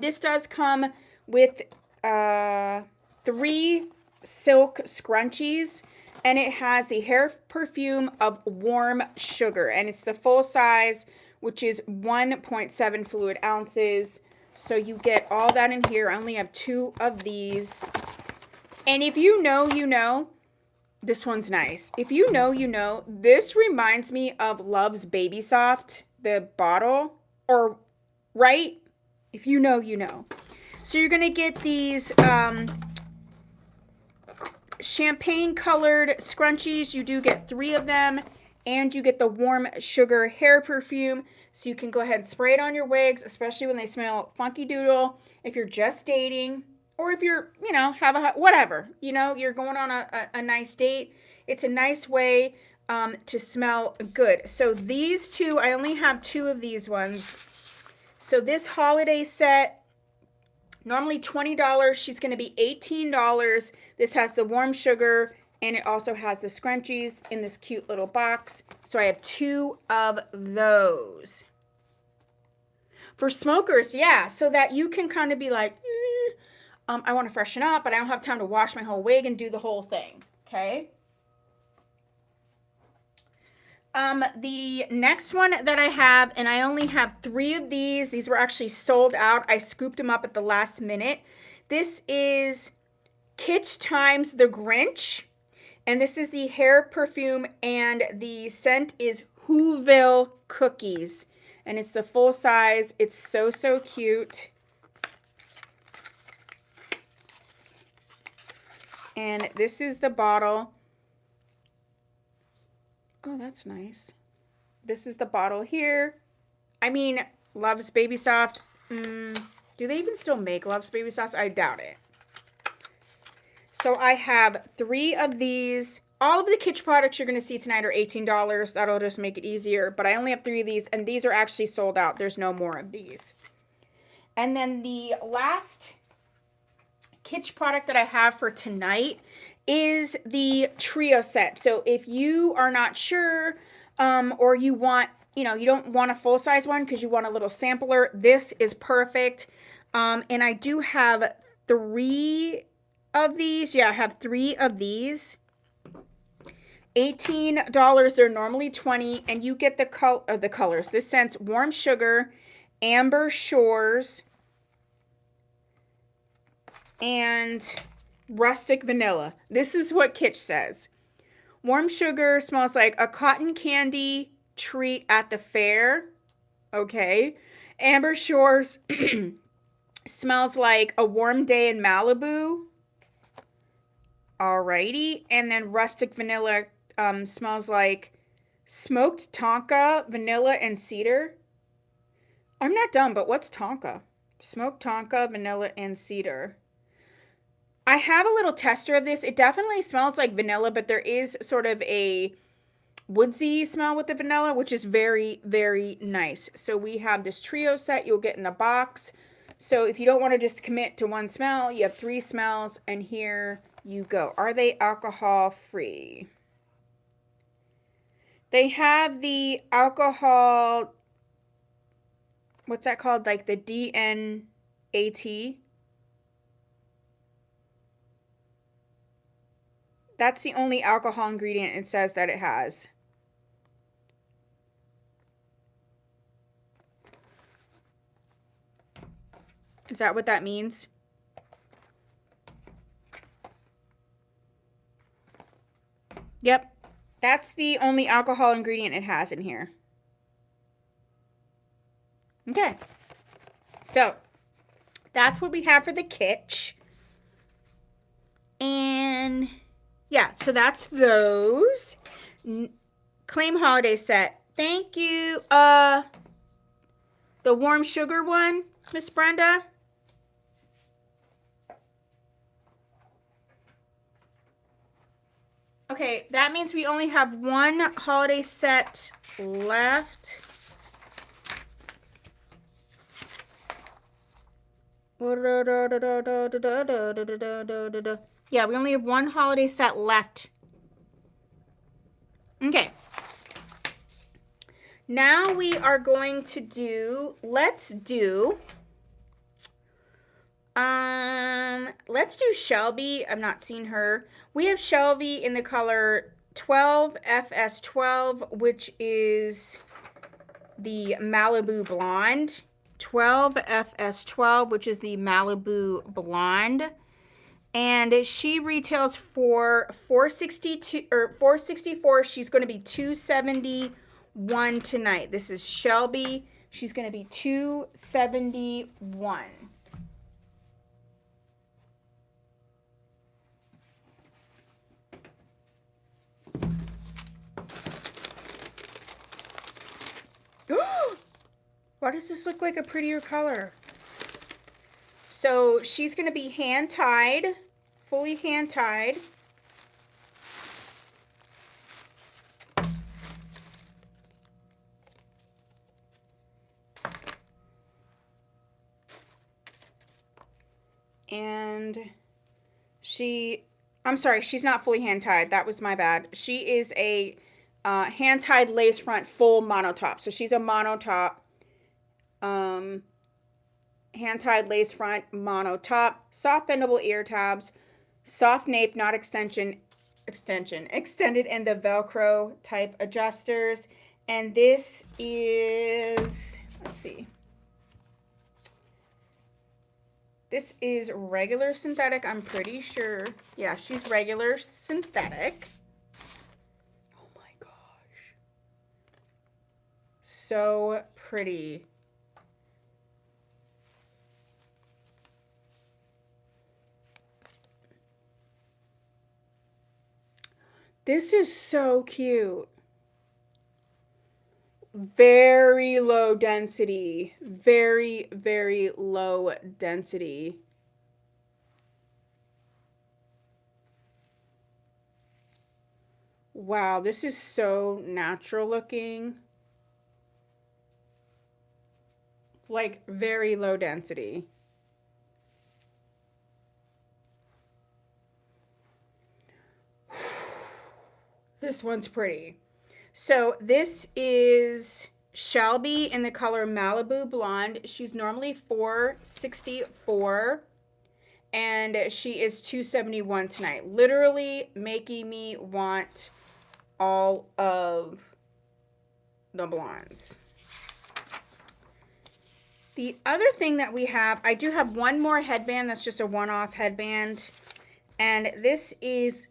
This does come with 3 silk scrunchies, and it has the hair perfume of Warm Sugar, and it's the full size, which is 1.7 fluid ounces. So you get all that in here. I only have 2 of these. And if you know, you know, this one's nice. If you know, you know, this reminds me of Love's Baby Soft, the bottle, or right? If you know, you know. So you're going to get these champagne colored scrunchies. You do get 3 of them, and you get the warm sugar hair perfume. So you can go ahead and spray it on your wigs, especially when they smell funky doodle. If you're just dating, or if you're, you know, have a, whatever, you know, you're going on a nice date. It's a nice way to smell good. So these 2, I only have 2 of these ones. So this holiday set, normally $20, she's going to be $18. This has the warm sugar, and it also has the scrunchies in this cute little box. So I have 2 of those. For smokers, yeah, so that you can kind of be like, I want to freshen up, but I don't have time to wash my whole wig and do the whole thing, okay? The next one that I have, and I only have 3 of these. These were actually sold out. I scooped them up at the last minute. This is Kitsch Times The Grinch, and this is the hair perfume, and the scent is Whoville Cookies, and it's the full size. It's so, so cute. And this is the bottle. Oh, that's nice. This is the bottle here. I mean, Love's Baby Soft. Do they even still make Love's Baby Soft? I doubt it. So I have 3 of these. All of the Kitsch products you're going to see tonight are $18. That'll just make it easier. But I only have 3 of these, and these are actually sold out. There's no more of these. And then the last Kitsch product that I have for tonight is the trio set. So if you are not sure, or you want, you know, you don't want a full-size one because you want a little sampler, this is perfect. And I do have 3 of these. Yeah, I have 3 of these. $18. They're normally $20, and you get the colors. This scent's Warm Sugar, Amber Shores, and Rustic Vanilla. This is what Kitsch says. Warm Sugar smells like a cotton candy treat at the fair. Okay. Amber Shores smells like a warm day in Malibu. Alrighty. And then Rustic Vanilla smells like smoked tonka, vanilla, and cedar. I'm not dumb, but what's tonka? Smoked tonka, vanilla, and cedar. I have a little tester of this. It definitely smells like vanilla, but there is sort of a woodsy smell with the vanilla, which is very, very nice. So we have this trio set you'll get in the box. So if you don't want to just commit to one smell, you have 3 smells, and here you go. Are they alcohol free? They have the alcohol, what's that called? Like the DNAT. That's the only alcohol ingredient it says that it has. Is that what that means? Yep. That's the only alcohol ingredient it has in here. Okay. So, that's what we have for the Kitsch. And yeah, so that's those. Claim holiday set. Thank you. The warm sugar one, Miss Brenda. Okay, that means we only have 1 holiday set left. Yeah, we only have 1 holiday set left. Okay. Now we are going to do, let's do Shelby. I've not seen her. We have Shelby in the color 12 FS12, which is the Malibu Blonde. 12 FS12, which is the Malibu Blonde. And she retails for $462 or $464. She's going to be $271 tonight. This is Shelby. She's going to be $271. Why does this look like a prettier color? So she's going to be hand tied, fully hand tied. And I'm sorry, she's not fully hand tied. That was my bad. She is a hand tied lace front full monotop. So she's a monotop. Hand-tied lace front, mono top, soft bendable ear tabs, soft nape, not extended, and the Velcro type adjusters. And this is, let's see. This is regular synthetic, I'm pretty sure. Yeah, she's regular synthetic. Oh my gosh. So pretty. This is so cute. Very low density. Very, very low density. Wow, this is so natural looking. Like, very low density. This one's pretty. So this is Shelby in the color Malibu Blonde. She's normally $464 and she is $271 tonight. Literally making me want all of the blondes. The other thing that we have, I do have one more headband that's just a one-off headband. And this is,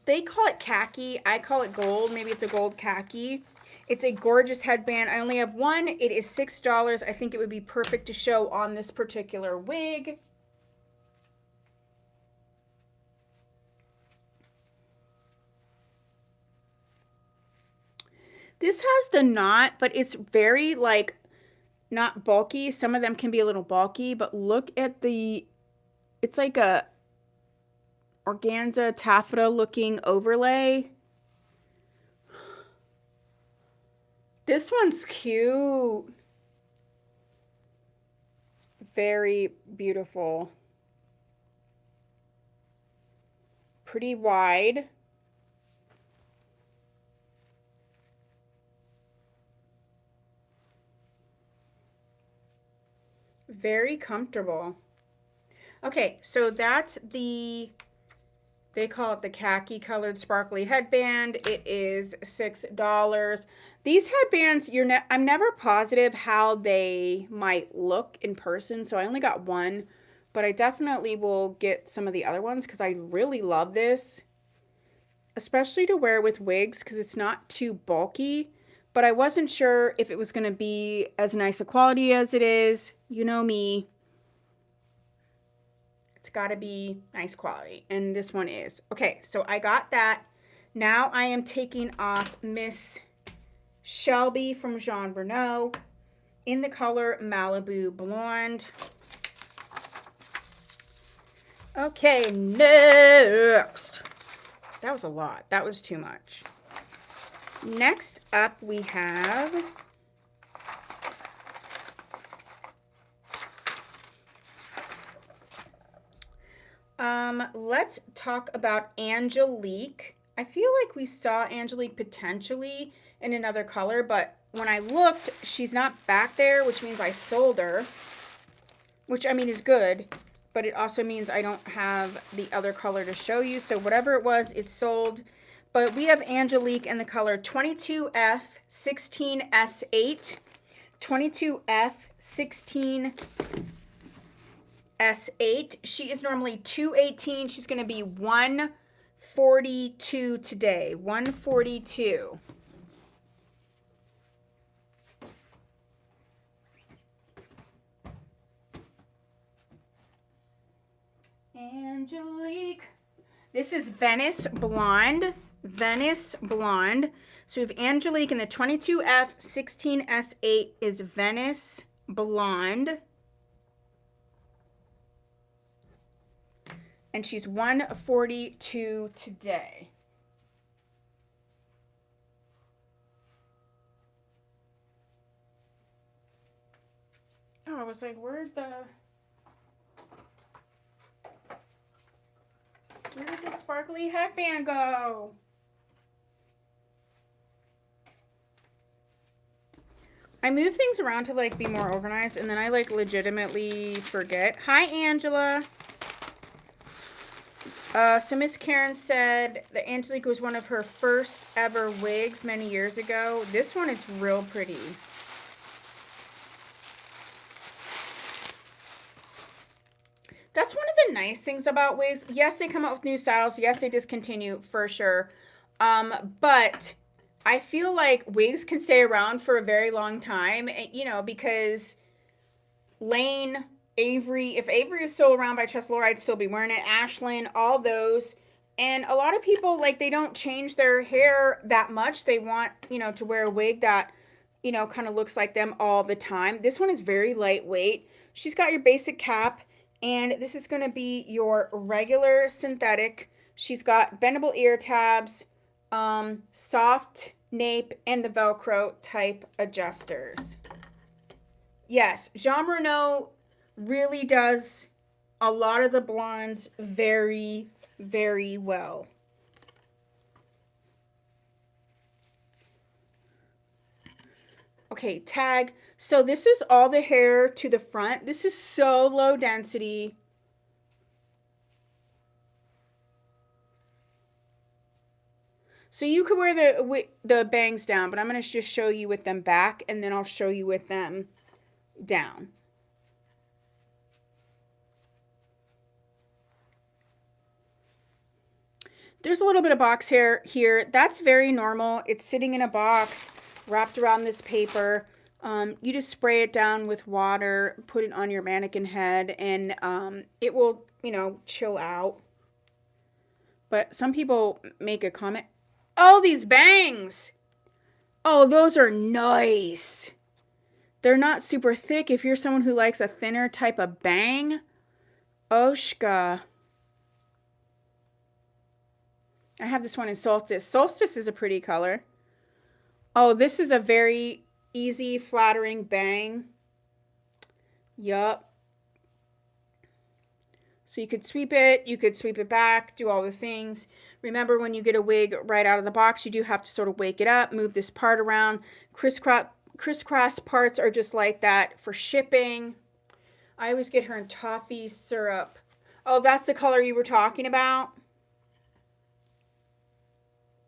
they call it khaki. I call it gold. Maybe it's a gold khaki. It's a gorgeous headband. I only have one. It is $6. I think it would be perfect to show on this particular wig. This has the knot, but it's very, like, not bulky. Some of them can be a little bulky, but look at the, it's like a organza taffeta looking overlay. This one's cute. Very beautiful. Pretty wide. Very comfortable. Okay, so that's the, they call it the khaki colored sparkly headband. It is $6. These headbands, I'm never positive how they might look in person, so I only got one, but I definitely will get some of the other ones because I really love this, especially to wear with wigs because it's not too bulky, but I wasn't sure if it was going to be as nice a quality as it is. You know me. It's got to be nice quality, and this one is. Okay, so I got that. Now I am taking off Miss Shelby from Jon Renau in the color Malibu Blonde. Okay, next. That was a lot. That was too much. Next up we have let's talk about Angelique. I feel like we saw Angelique potentially in another color, but when I looked, she's not back there, which means I sold her, which I mean is good, but it also means I don't have the other color to show you. So whatever it was, it's sold. But we have Angelique in the color 22F16S8, 22F16 S8. She is normally 218. She's going to be 142 today. 142. Angelique. This is Venice Blonde. Venice Blonde. So we have Angelique in the 22F 16S8 is Venice Blonde. And she's 142 today. Oh, I was like, where did the sparkly headband go? I move things around to like be more organized, and then I like legitimately forget. Hi, Angela. So Miss Karen said that Angelique was one of her first ever wigs many years ago. This one is real pretty. That's one of the nice things about wigs. Yes, they come out with new styles. Yes, they discontinue for sure. But I feel like wigs can stay around for a very long time, you know, because Lane, Avery, if Avery is still around by Trust Laura, I'd still be wearing it. Ashlyn, all those. And a lot of people, like, they don't change their hair that much. They want, you know, to wear a wig that, you know, kind of looks like them all the time. This one is very lightweight. She's got your basic cap, and this is going to be your regular synthetic. She's got bendable ear tabs, soft nape, and the Velcro type adjusters. Yes, Jon Renau really does a lot of the blondes very, very well. Okay, tag. So this is all the hair to the front. This is so low density. So you could wear the bangs down, but I'm going to just show you with them back, and then I'll show you with them down. There's a little bit of box hair here. That's very normal. It's sitting in a box wrapped around this paper. You just spray it down with water, put it on your mannequin head, and it will, you know, chill out. But some people make a comment. Oh, these bangs! Oh, those are nice. They're not super thick. If you're someone who likes a thinner type of bang, Oshka. I have this one in Solstice. Solstice is a pretty color. Oh, this is a very easy, flattering bang. Yup. So you could sweep it back, do all the things. Remember, when you get a wig right out of the box, you do have to sort of wake it up, move this part around. Crisscross parts are just like that for shipping. I always get her in toffee syrup. Oh, that's the color you were talking about?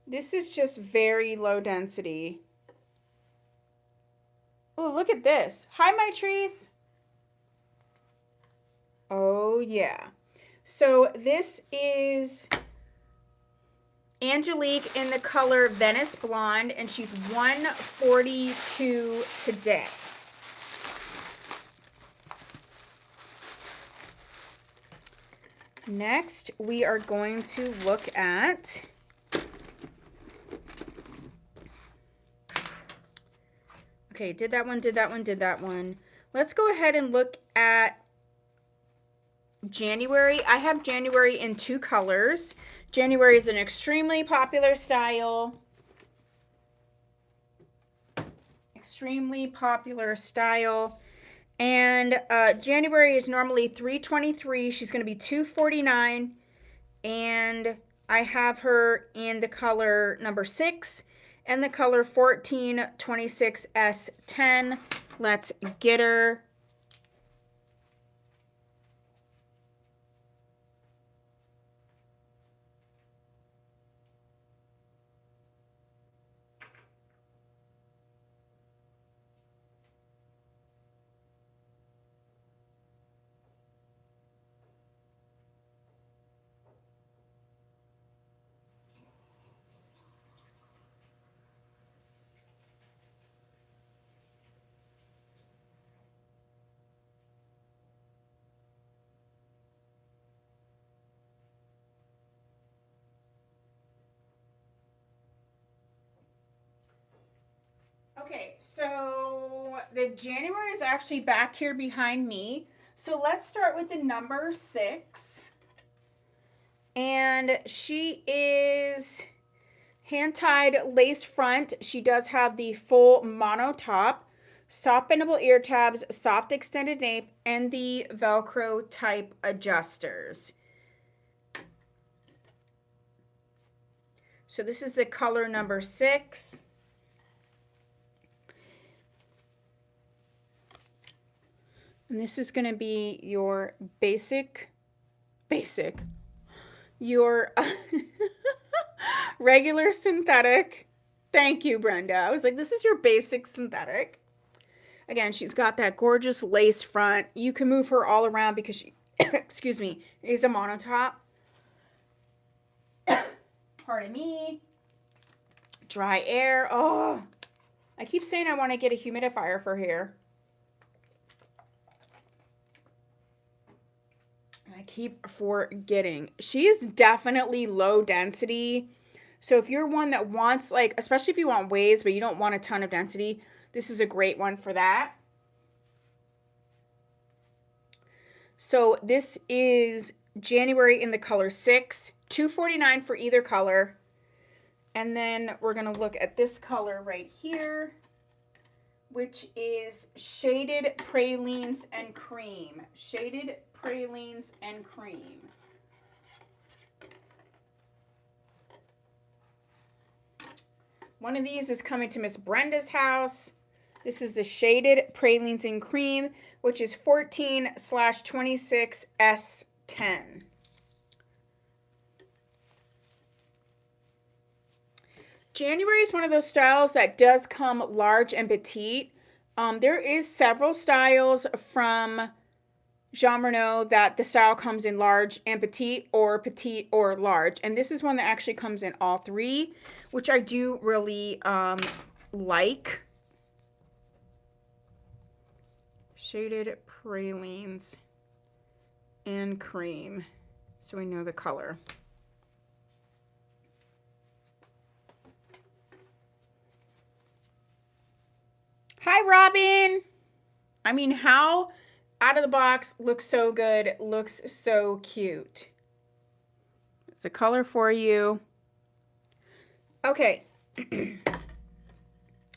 This is just very low density. Oh, look at this. Hi, my trees. Oh, yeah. So this is Angelique in the color Venice Blonde, and she's 142 today. Next, we are going to look at okay, did that one. Let's go ahead and look at January. I have January in two colors. January is an extremely popular style. And January is normally $323. She's going to be $249. And I have her in the color number 6 and the color 1426S10. Let's get her. Okay, so the January is actually back here behind me. So let's start with the number 6. And she is hand-tied lace front. She does have the full mono top, soft bendable ear tabs, soft extended nape, and the Velcro type adjusters. So this is the color number 6. And this is going to be your basic, your regular synthetic. Thank you, Brenda. I was like, this is your basic synthetic. Again, she's got that gorgeous lace front. You can move her all around because she, excuse me, is a monotop. Pardon me. Dry air. Oh, I keep saying I want to get a humidifier for hair. I keep forgetting. She is definitely low density. So if you're one that wants, like, especially if you want waves, but you don't want a ton of density, this is a great one for that. So this is January in the color 6, $249 for either color. And then we're going to look at this color right here, which is Shaded Pralines and Cream. Shaded Pralines and Cream. One of these is coming to Miss Brenda's house. This is the Shaded Pralines and Cream, which is 14/26S10. January is one of those styles that does come large and petite. There is several styles from Jon Renau that the style comes in large and petite or large. And this is one that actually comes in all three, which I do really like. Shaded Pralines and Cream. So we know the color. Hi, Robin. I mean, how out of the box looks so good, looks so cute. It's a color for you. Okay.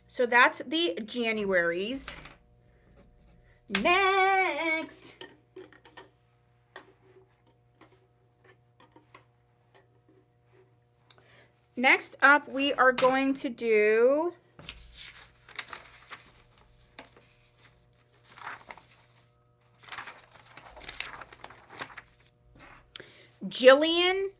So that's the Januaries. Next. Next up, we are going to do Jillian.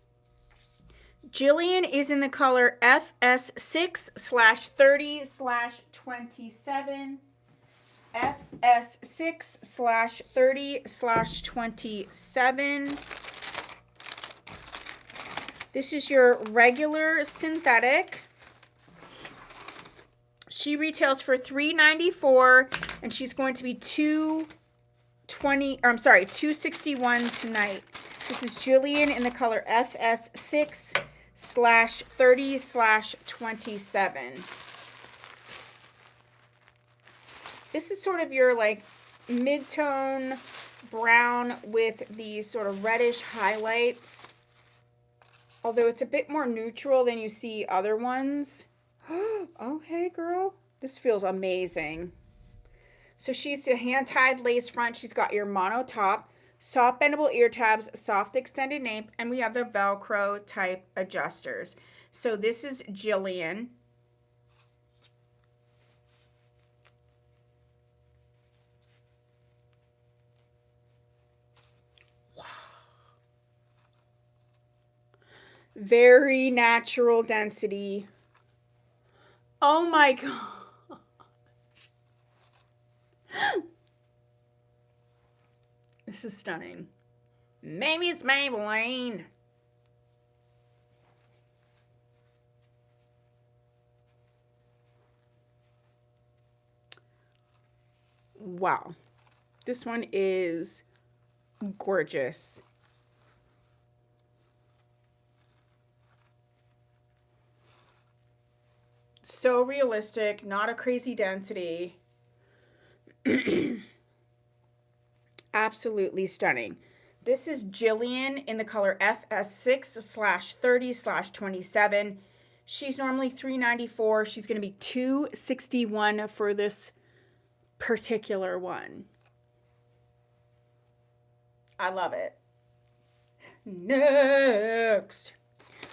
Jillian is in the color FS6/30/27. FS6/30/27. This is your regular synthetic. She retails for $394 and she's going to be $261 tonight. This is Jillian in the color FS6/30/27. This is sort of your like mid-tone brown with the sort of reddish highlights. Although it's a bit more neutral than you see other ones. Oh, hey, girl. This feels amazing. So she's a hand-tied lace front. She's got your mono top, soft bendable ear tabs, soft extended nape, and we have the Velcro type adjusters. So this is Jillian. Wow. Very natural density. Oh my gosh. This is stunning. Maybe it's Maybelline. Wow. This one is gorgeous. So realistic, not a crazy density. Absolutely stunning. This is Jillian in the color FS6/30/27. She's normally $394. She's going to be $261 for this particular one. I love it. Next.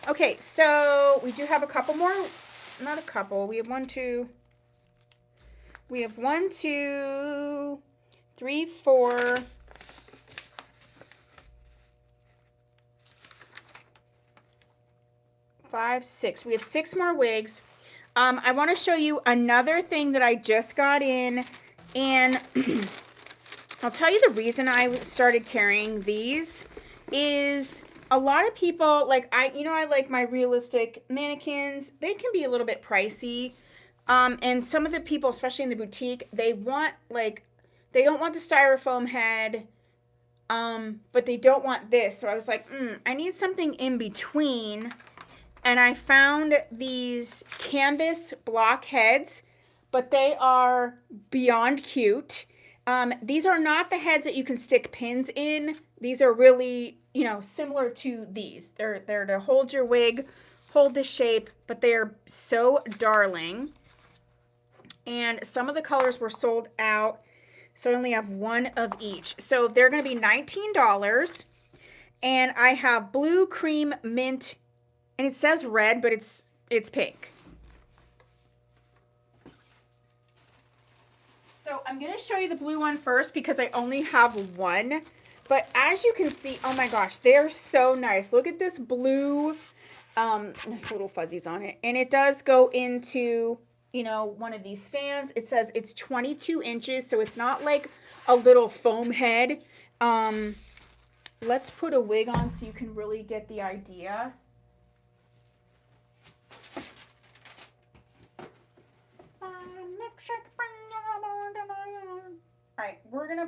Okay, so we do have a couple more. Not a couple. We have one, two. We have 1, 2, 3, 4. 5, 6. We have 6 more wigs. I want to show you another thing that I just got in, and I'll tell you the reason I started carrying these is a lot of people, like I like my realistic mannequins. They can be a little bit pricey, and some of the people, especially in the boutique, they don't want the styrofoam head, but they don't want this. So I was like, I need something in between. And I found these canvas block heads, but they are beyond cute. These are not the heads that you can stick pins in. These are really, similar to these. They're to hold your wig, hold the shape, but they are so darling. And some of the colors were sold out, so I only have one of each. So they're going to be $19. And I have blue, cream, mint, and it says red, but it's pink. So I'm going to show you the blue one first because I only have one. But as you can see, oh my gosh, they're so nice. Look at this blue. There's little fuzzies on it. And it does go into, one of these stands. It says it's 22 inches, so it's not like a little foam head. Let's put a wig on so you can really get the idea. All right, we're going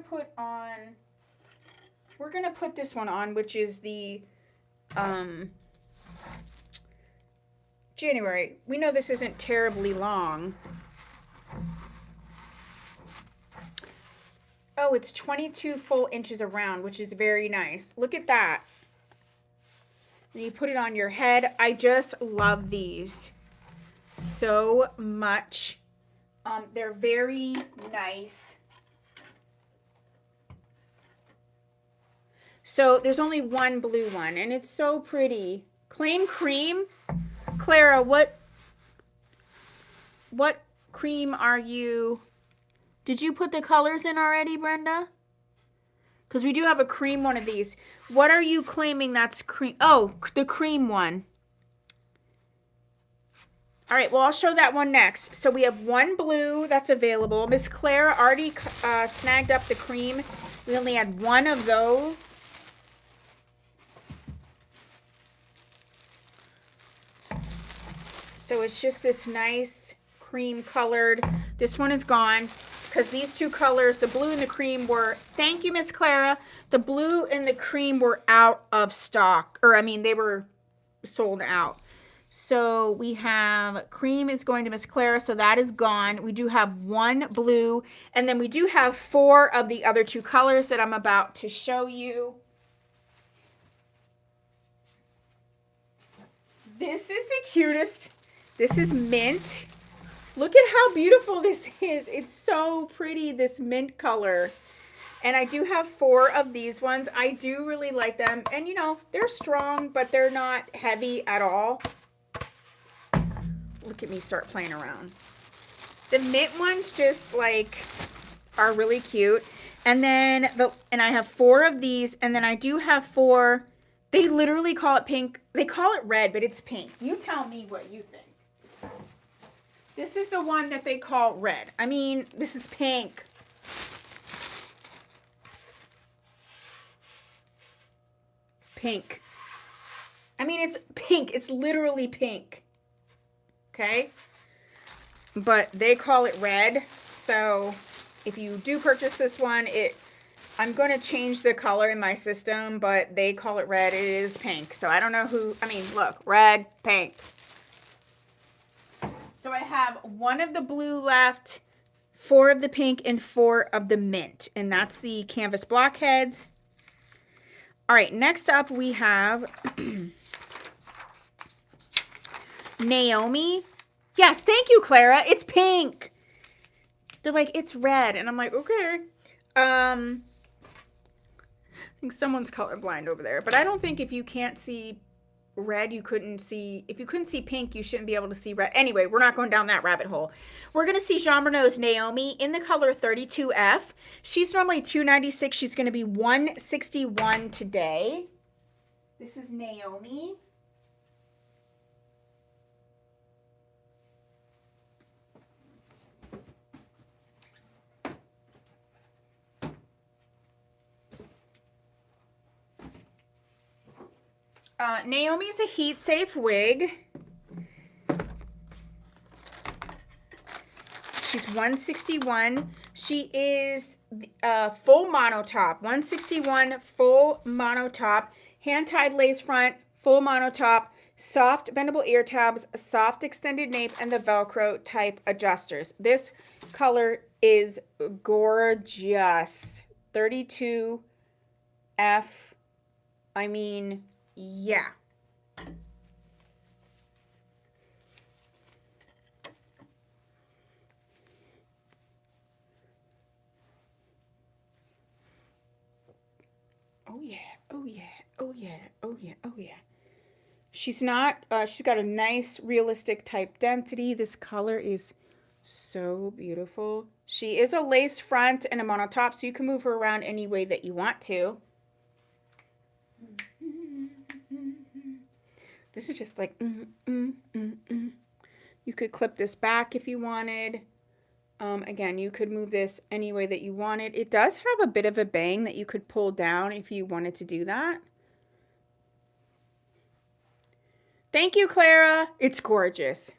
to put this one on, which is the January. We know this isn't terribly long. Oh, it's 22 full inches around, which is very nice. Look at that. And you put it on your head. I just love these so much. They're very nice. So there's only one blue one, and it's so pretty. Claim cream. Clara, what cream are you? Did you put the colors in already, Brenda? Because we do have a cream one of these. What are you claiming that's cream? Oh, the cream one. All right, well, I'll show that one next. So we have one blue that's available. Miss Clara already snagged up the cream. We only had one of those. So it's just this nice cream colored. This one is gone because these two colors, the blue and the cream were, thank you, Miss Clara. The blue and the cream were out of stock. They were sold out. So we have cream is going to Miss Clara, so that is gone. We do have one blue, and then we do have 4 of the other 2 colors that I'm about to show you. This is the cutest. This is mint. Look at how beautiful this is. It's so pretty, this mint color. And I do have 4 of these ones. I do really like them. And, they're strong, but they're not heavy at all. Look at me start playing around. The mint ones just are really cute. And then I have 4 of these, and then I do have 4. They literally call it pink. They call it red, but it's pink. You tell me what you think. This is the one that they call red. This is pink. Pink. It's pink. It's literally pink. Okay? But they call it red. So if you do purchase this one, I'm going to change the color in my system, but they call it red. It is pink. So I don't know who, look, red, pink. So So I have 1 of the blue left, 4 of the pink, and 4 of the mint. And that's the canvas blockheads. All right, next up we have Naomi. Yes, thank you, Clara. It's pink. They're like, it's red. And I'm like, okay. I think someone's colorblind over there. But I don't think if you can't see red, you couldn't see, if you couldn't see pink, you shouldn't be able to see red. Anyway, we're not going down that rabbit hole. We're going to see Jon Renau's Naomi in the color 32F. She's normally $296. She's going to be $161 today. This is Naomi. Naomi's a heat safe wig. She's $161. She is full monotop. $161 full monotop. Hand-tied lace front, full monotop, soft bendable ear tabs, soft extended nape, and the Velcro type adjusters. This color is gorgeous. 32F. I mean, yeah. Oh yeah, oh yeah, oh yeah, oh yeah, oh yeah. She's not, she's got a nice realistic type density. This color is so beautiful. She is a lace front and a monotop, so you can move her around any way that you want to. This is just like, You could clip this back if you wanted. Again, you could move this any way that you wanted. It does have a bit of a bang that you could pull down if you wanted to do that. Thank you, Clara. It's gorgeous.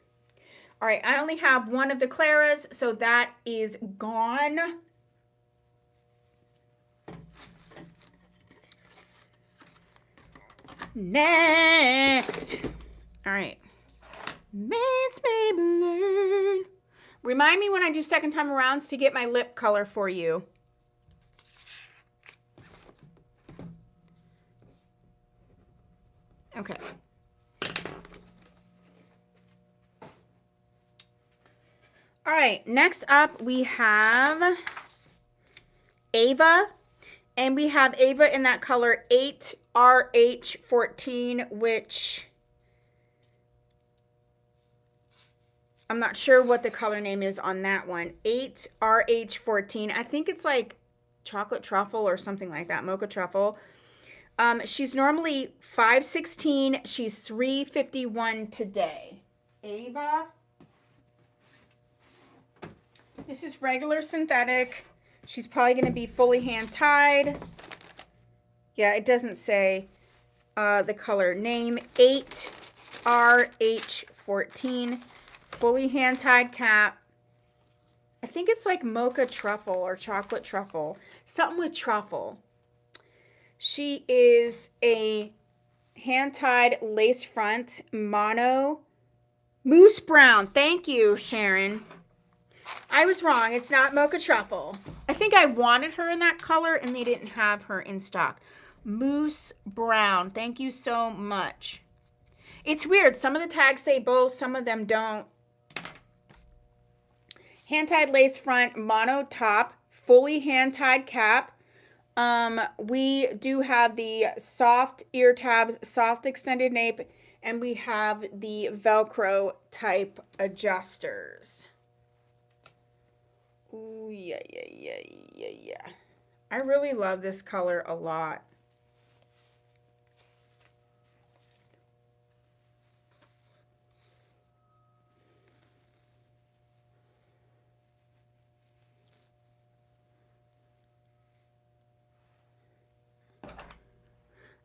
All right, I only have 1 of the Claras, so that is gone. Next. All right. Mance Maybelline. Remind me when I do second time arounds to get my lip color for you. Okay. All right, next up we have Ava. And we have Ava in that color 8RH14, which I'm not sure what the color name is on that one. 8RH14. I think it's like chocolate truffle or something like that, mocha truffle. She's normally $516. She's $351 today. Ava. This is regular synthetic. She's probably going to be fully hand-tied. Yeah, it doesn't say the color name. 8RH14. Fully hand-tied cap. I think it's like mocha truffle or chocolate truffle. Something with truffle. She is a hand-tied lace front mono. Moose brown. Thank you, Sharon. I was wrong. It's not mocha truffle. I think I wanted her in that color and they didn't have her in stock. Moose brown. Thank you so much. It's weird. Some of the tags say both. Some of them don't. Hand-tied lace front, mono top, fully hand-tied cap. We do have the soft ear tabs, soft extended nape, and we have the Velcro type adjusters. Ooh, yeah. I really love this color a lot.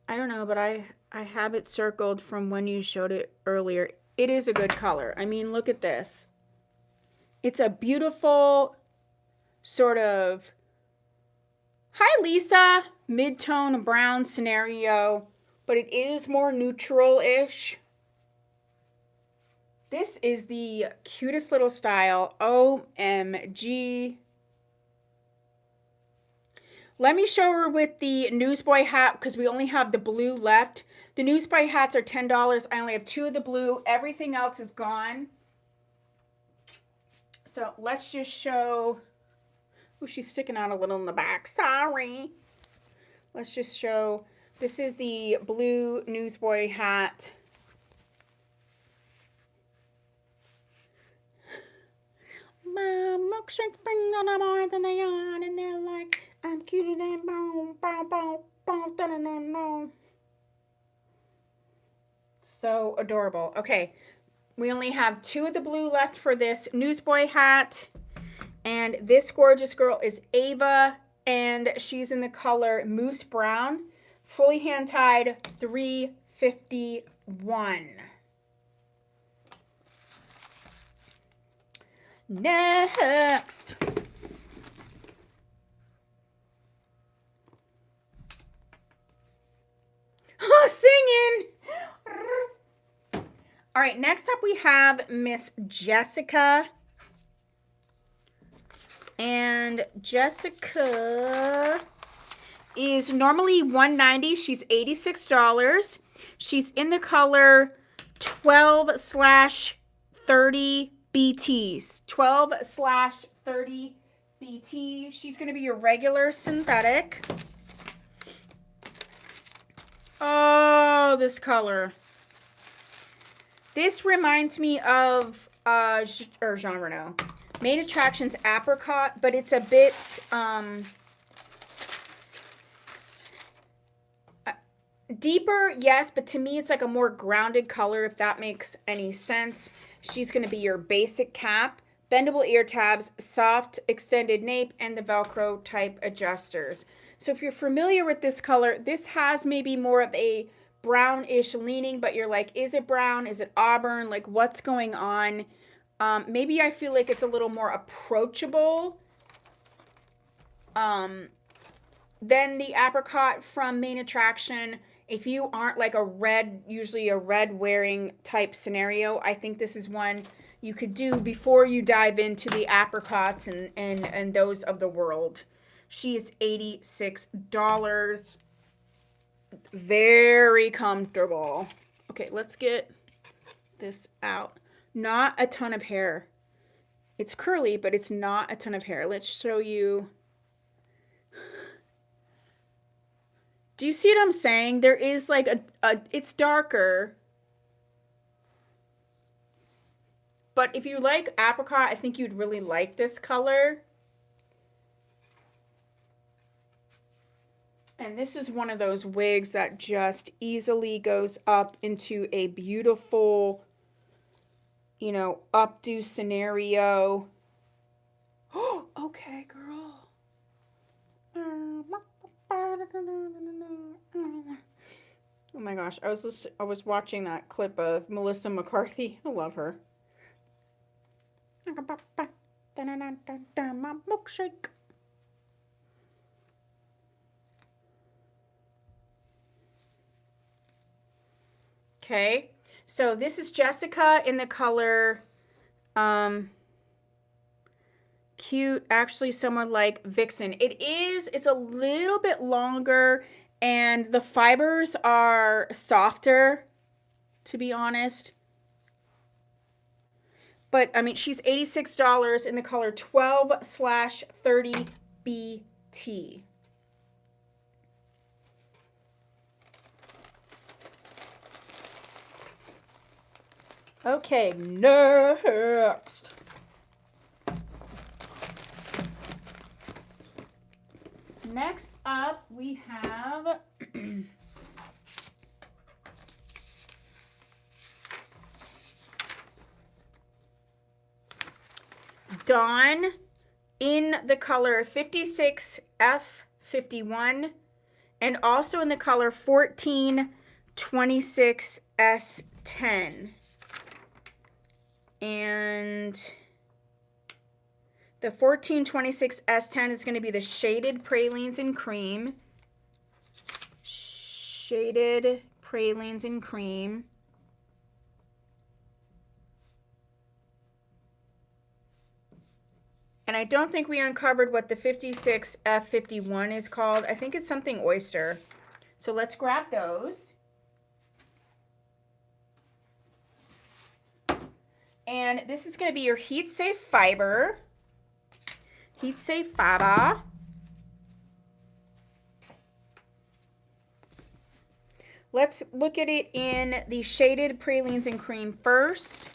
I don't know, but I have it circled from when you showed it earlier. It is a good color. I mean, look at this. It's a beautiful sort of, hi Lisa, mid-tone brown scenario, but it is more neutral-ish This is the cutest little style. OMG. Let me show her with the newsboy hat because we only have the blue left. The newsboy hats are $10. I only have 2 of the blue. Everything else is gone. So let's just show. Oh, she's sticking out a little in the back. Sorry. Let's just show. This is the blue newsboy hat. My milkshakes bring on the more than they are, and they're like, I'm cuter than boom, boom, boom, boom, da da da da. So adorable. Okay, we only have 2 of the blue left for this newsboy hat, and this gorgeous girl is Ava, and she's in the color Moose Brown, fully hand tied, $3.51. Next. Oh, singing. All right, next up we have Miss Jessica. And Jessica is normally $190. She's $86. She's in the color 12/30 BTs. 12/30 BT. She's going to be your regular synthetic. Oh, this color. This reminds me of Jon Renau. Main Attractions Apricot, but it's a bit deeper, yes, but to me it's like a more grounded color, if that makes any sense. She's going to be your basic cap, bendable ear tabs, soft extended nape, and the Velcro type adjusters. So if you're familiar with this color, this has maybe more of a brownish leaning, but you're like, is it brown? Is it auburn? Like, what's going on? Maybe I feel like it's a little more approachable than the apricot from Main Attraction. If you aren't like usually a red wearing type scenario, I think this is one you could do before you dive into the apricots and those of the world. She is $86. Very comfortable. Okay, let's get this out. Not a ton of hair. It's curly, but it's not a ton of hair. Let's show you. Do you see what I'm saying? There is like it's darker. But if you like apricot, I think you'd really like this color. And this is one of those wigs that just easily goes up into a beautiful, you know, updo scenario. Oh, okay, girl. Oh my gosh, I was watching that clip of Melissa McCarthy. I love her. My milkshake. Okay, so this is Jessica in the color cute, actually somewhat like Vixen. It's a little bit longer and the fibers are softer, to be honest. But I mean, she's $86 in the color 12/30 BT. Okay, next. Next up, we have Dawn in the color 56F51 and also in the color 1426S10. And the 1426S10 is going to be the shaded pralines in cream. Shaded pralines in cream. And I don't think we uncovered what the 56F51 is called. I think it's something oyster. So let's grab those. And this is going to be your heat safe fiber. Heat safe fiber. Let's look at it in the shaded pralines and cream first.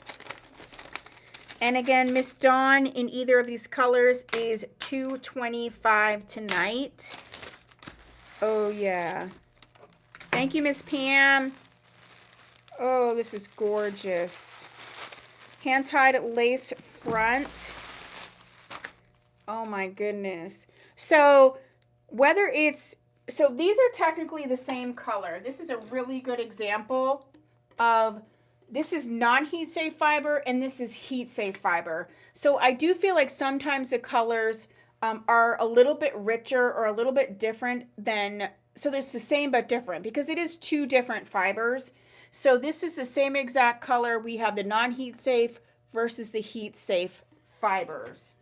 And again, Miss Dawn in either of these colors is $2.25 tonight. Oh yeah. Thank you, Miss Pam. Oh, this is gorgeous. Hand-tied lace front. Oh my goodness. So whether it's, so these are technically the same color. This is a really good example of, this is non-heat safe fiber and this is heat safe fiber. So I do feel like sometimes the colors are a little bit richer or a little bit different than, so it's the same but different because it is two different fibers. So this is the same exact color. We have the non-heat safe versus the heat safe fibers.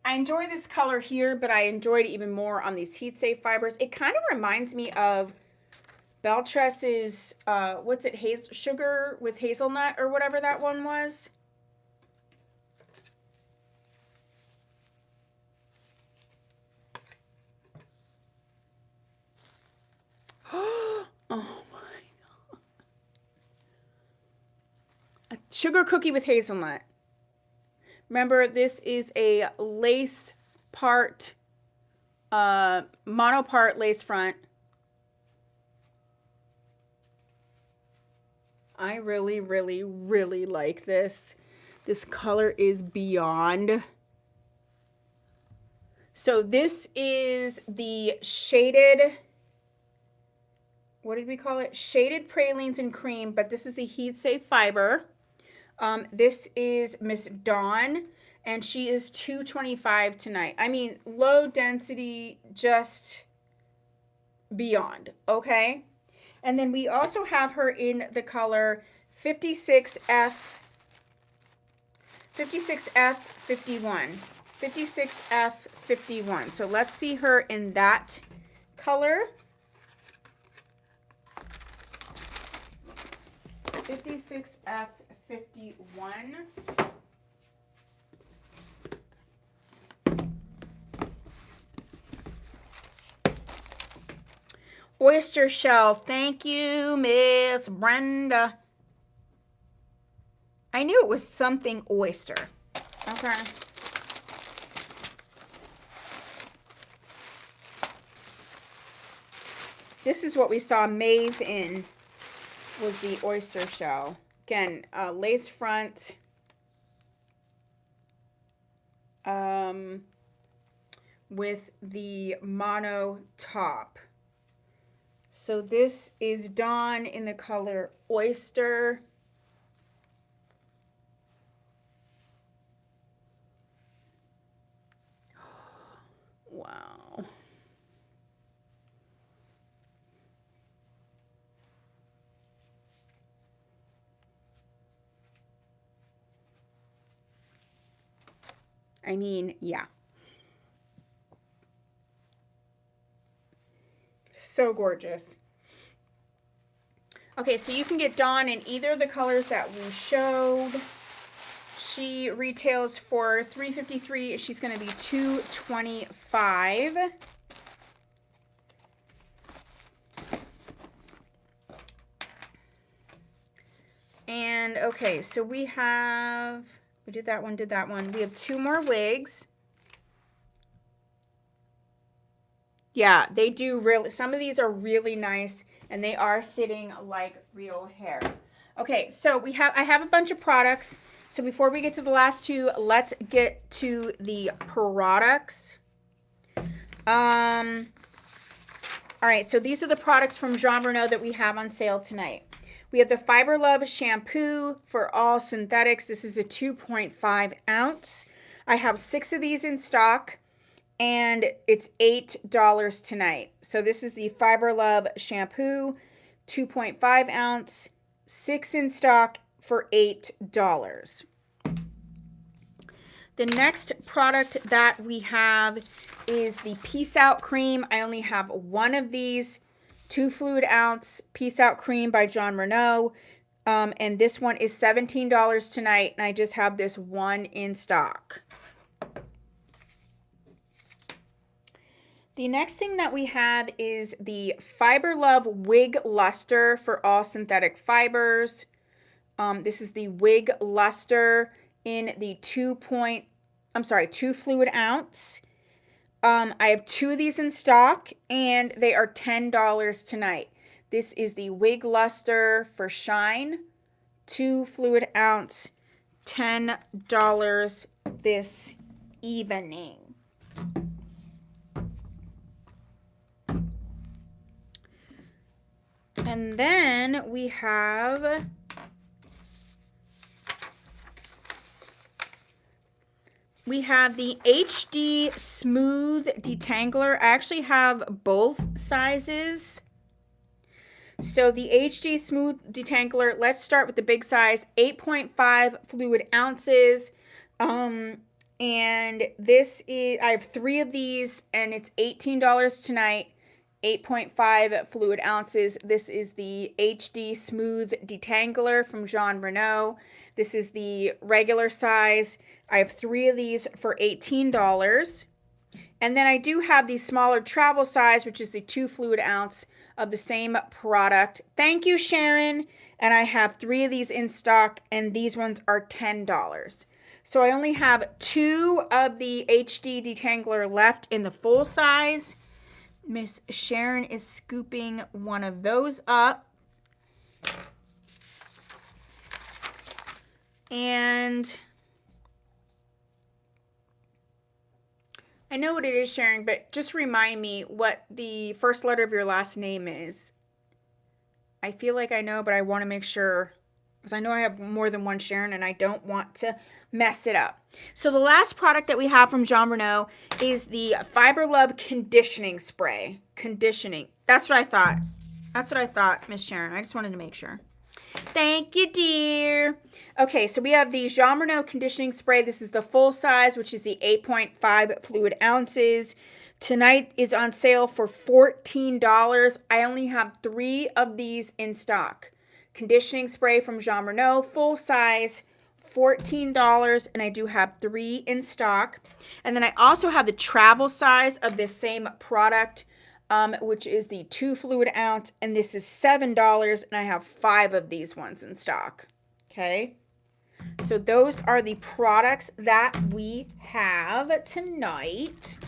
I enjoy this color here, but I enjoyed it even more on these heat safe fibers. It kind of reminds me of Beltress's, what's it, sugar with hazelnut or whatever that one was. Oh my God. A sugar cookie with hazelnut. Remember, this is a lace part, monopart lace front. I really, really, really like this. This color is beyond. So this is the shaded, what did we call it? Shaded pralines and cream, but this is the heat safe fiber. This is Miss Dawn, and she is $2.25 tonight. I mean, low density, just beyond, okay? And then we also have her in the color 56F51. 56F51. So let's see her in that color. 56F51. Oyster shell. Thank you, Miss Brenda. I knew it was something oyster. Okay. This is what we saw Maeve in, was the oyster shell. Again, lace front. With the mono top. So this is Dawn in the color oyster. Wow. I mean, yeah. So gorgeous. Okay, so you can get Dawn in either of the colors that we showed. She retails for $3.53. She's going to be $2.25. And okay, so we did that one. We have two more wigs. Yeah, they do really, some of these are really nice and they are sitting like real hair. Okay, so I have a bunch of products. So before we get to the last two, let's get to the products. All right, so these are the products from Jon Renau that we have on sale tonight. We have the Fiber Love shampoo for all synthetics. This is a 2.5 ounce. I have 6 of these in stock. And it's $8 tonight. So this is the Fiber Love shampoo, 2.5 ounce, 6 in stock for $8. The next product that we have is the Peace Out Cream. I only have one of these, 2 fluid ounce Peace Out Cream by Jon Renau. And this one is $17 tonight, and I just have this one in stock. The next thing that we have is the Fiber Love Wig Luster for all synthetic fibers. This is the Wig Luster in the 2 fluid ounce. I have 2 of these in stock, and they are $10 tonight. This is the Wig Luster for Shine, 2 fluid ounce, $10 this evening. And then we have the HD Smooth Detangler. I actually have both sizes. So the HD Smooth Detangler, let's start with the big size, 8.5 fluid ounces. And this is, I have 3 of these, and it's $18 tonight. 8.5 fluid ounces. This is the HD Smooth Detangler from Jon Renau. This is the regular size. I have 3 of these for $18. And then I do have the smaller travel size, which is the 2 fluid ounce of the same product. Thank you, Sharon. And I have 3 of these in stock, and these ones are $10. So I only have 2 of the HD Detangler left in the full size. Miss Sharon is scooping one of those up. And I know what it is, Sharon, but just remind me what the first letter of your last name is. I feel like I know, but I want to make sure, because I know I have more than one Sharon, and I don't want to mess it up. So the last product that we have from Jon Renau is the Fiber Love Conditioning Spray. Conditioning. That's what I thought. That's what I thought, Miss Sharon. I just wanted to make sure. Thank you, dear. Okay, so we have the Jon Renau Conditioning Spray. This is the full size, which is the 8.5 fluid ounces. Tonight is on sale for $14. I only have 3 of these in stock. Conditioning spray from Jon Renau, full size, $14, and I do have 3 in stock. And then I also have the travel size of this same product, which is the 2 fluid ounce, and this is $7, and I have 5 of these ones in stock. Okay, so those are the products that we have tonight.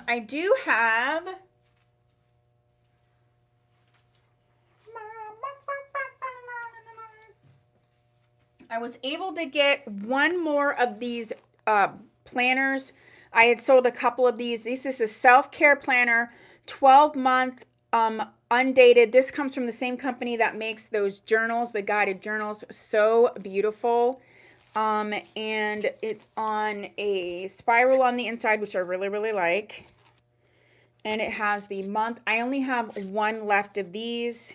I do have I was able to get one more of these planners. I had sold a couple of these. This is a self-care planner, 12-month undated. This comes from the same company that makes those journals, the guided journals. So beautiful. And it's on a spiral on the inside, which I really, really like. And it has the month. I only have 1 left of these.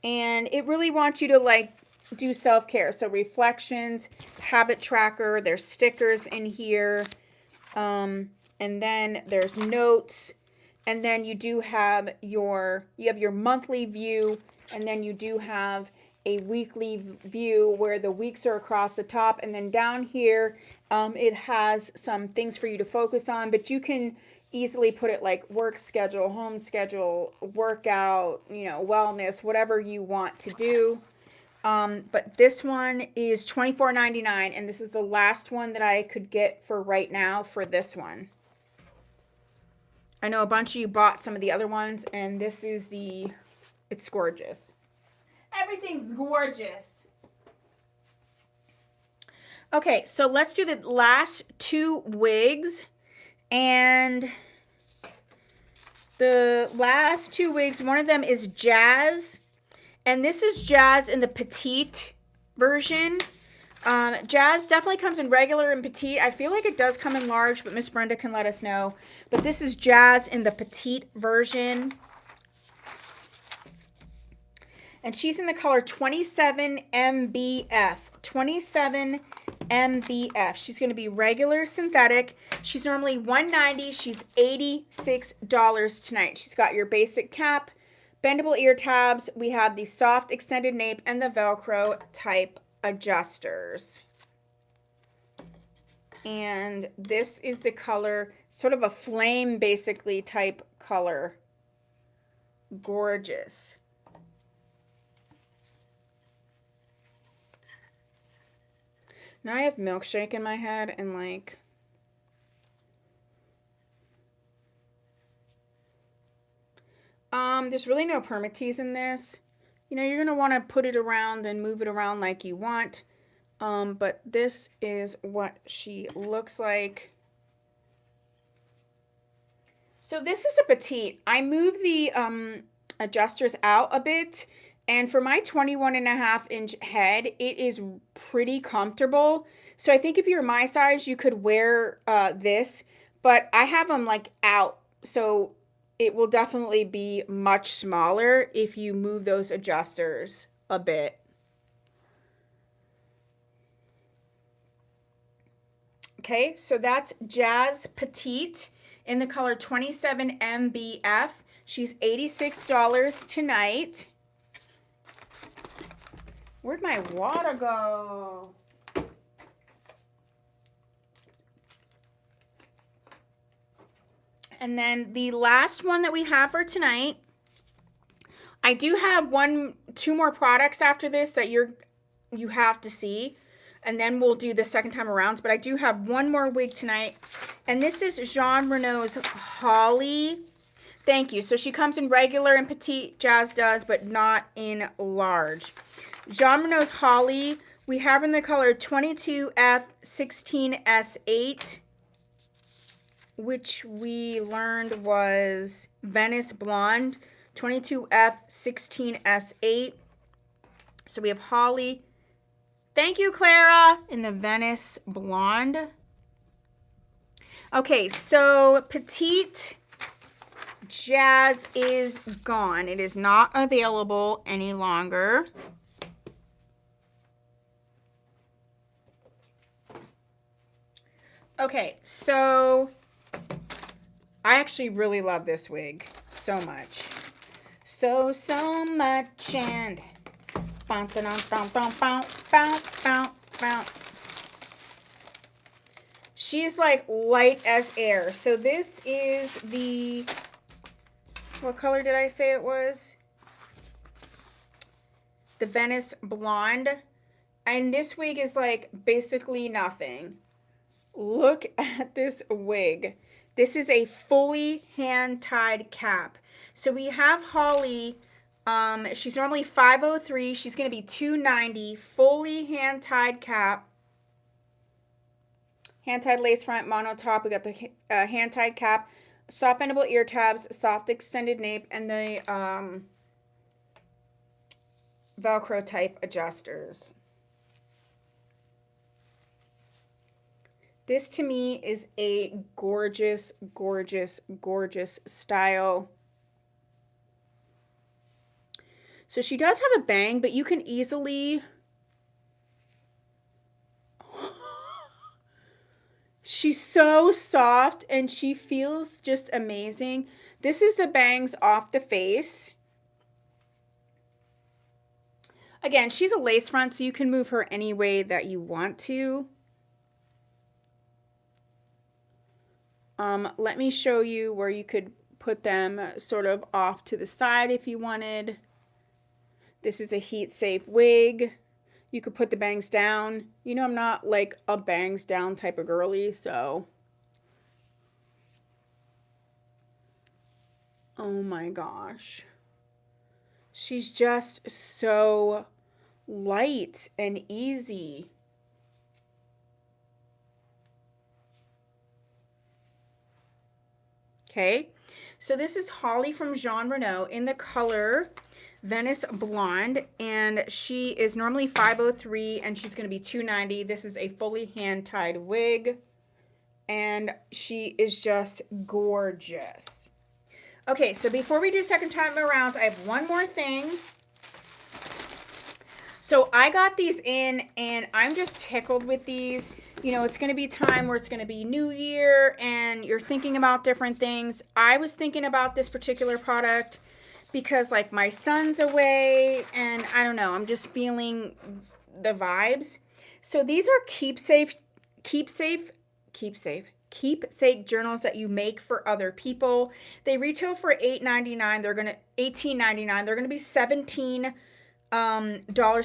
And it really wants you to like do self-care. So reflections, habit tracker, there's stickers in here. And then there's notes. And then you do have your monthly view. And then you do have a weekly view where the weeks are across the top, and then down here it has some things for you to focus on, but you can easily put it like work schedule, home schedule, workout, wellness, whatever you want to do. But this one is $24.99, and this is the last one that I could get for right now for this one. I know a bunch of you bought some of the other ones, and this is it's gorgeous. Everything's gorgeous. Okay, so let's do the last 2 wigs. And the last 2 wigs, one of them is Jazz. And this is Jazz in the petite version. Jazz definitely comes in regular and petite. I feel like it does come in large, but Miss Brenda can let us know. But this is Jazz in the petite version. And she's in the color 27 MBF. 27 MBF. She's going to be regular synthetic. She's normally $190. She's $86 tonight. She's got your basic cap, bendable ear tabs. We have the soft extended nape and the Velcro type adjusters. And this is the color, sort of a flame basically type color. Gorgeous. Now I have milkshake in my head and like, there's really no permatease in this. You know, you're going to want to put it around and move it around like you want. But this is what she looks like. So this is a petite. I moved the adjusters out a bit. And for my 21.5-inch head, it is pretty comfortable. So I think if you're my size, you could wear this. But I have them like out. So it will definitely be much smaller if you move those adjusters a bit. Okay, so that's Jazz Petite in the color 27 MBF. She's $86 tonight. Where'd my water go? And then the last one that we have for tonight, I do have two more products after this that you have to see. And then we'll do the second time around. But I do have one more wig tonight. And this is Jon Renau's Holly. Thank you. So she comes in regular and petite, Jazz does, but not in large. Jon Renau's Holly, we have in the color 22F16S8, which we learned was Venice Blonde, 22F16S8. So we have Holly. Thank you, Clara, in the Venice Blonde. Okay, so Petite Jazz is gone. It is not available any longer. Okay, so I actually really love this wig so much. So much, and she is like light as air. So this is the, what color did I say it was? The Venice Blonde. And this wig is like basically nothing. Look at this wig. This is a fully hand-tied cap. So we have Holly. She's normally $503. She's going to be $290. Fully hand-tied cap. Hand-tied lace front, mono top. We got the hand-tied cap. Soft bendable ear tabs. Soft extended nape. And the Velcro type adjusters. This to me is a gorgeous, gorgeous, gorgeous style. So she does have a bang, but you can easily... She's so soft and she feels just amazing. This is the bangs off the face. Again, she's a lace front, so you can move her any way that you want to. Let me show you where you could put them sort of off to the side if you wanted. This is a heat safe wig. You could put the bangs down. You know, I'm not like a bangs down type of girly, so. Oh my gosh. She's just so light and easy. Okay, so this is Holly from Jon Renau in the color Venice Blonde, and she is normally $503 and she's going to be $290. This is a fully hand-tied wig, and she is just gorgeous. Okay, so before we do second time around, I have one more thing. So I got these in, and I'm just tickled with these. You know, it's going to be time where it's going to be New Year, and you're thinking about different things. I was thinking about this particular product because, like, my son's away, and I don't know, I'm just feeling the vibes. So these are keepsake journals that you make for other people. They retail for $18.99. They're gonna be $17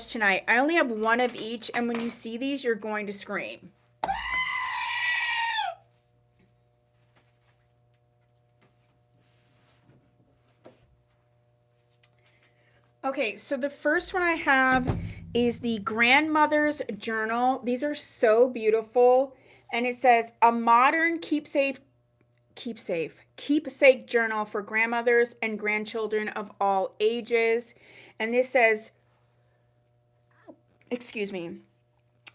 tonight. I only have one of each, and when you see these, you're going to scream. Okay, so the first one I have is the Grandmother's Journal. These are so beautiful, and it says a modern keepsake journal for grandmothers and grandchildren of all ages. And this says, excuse me,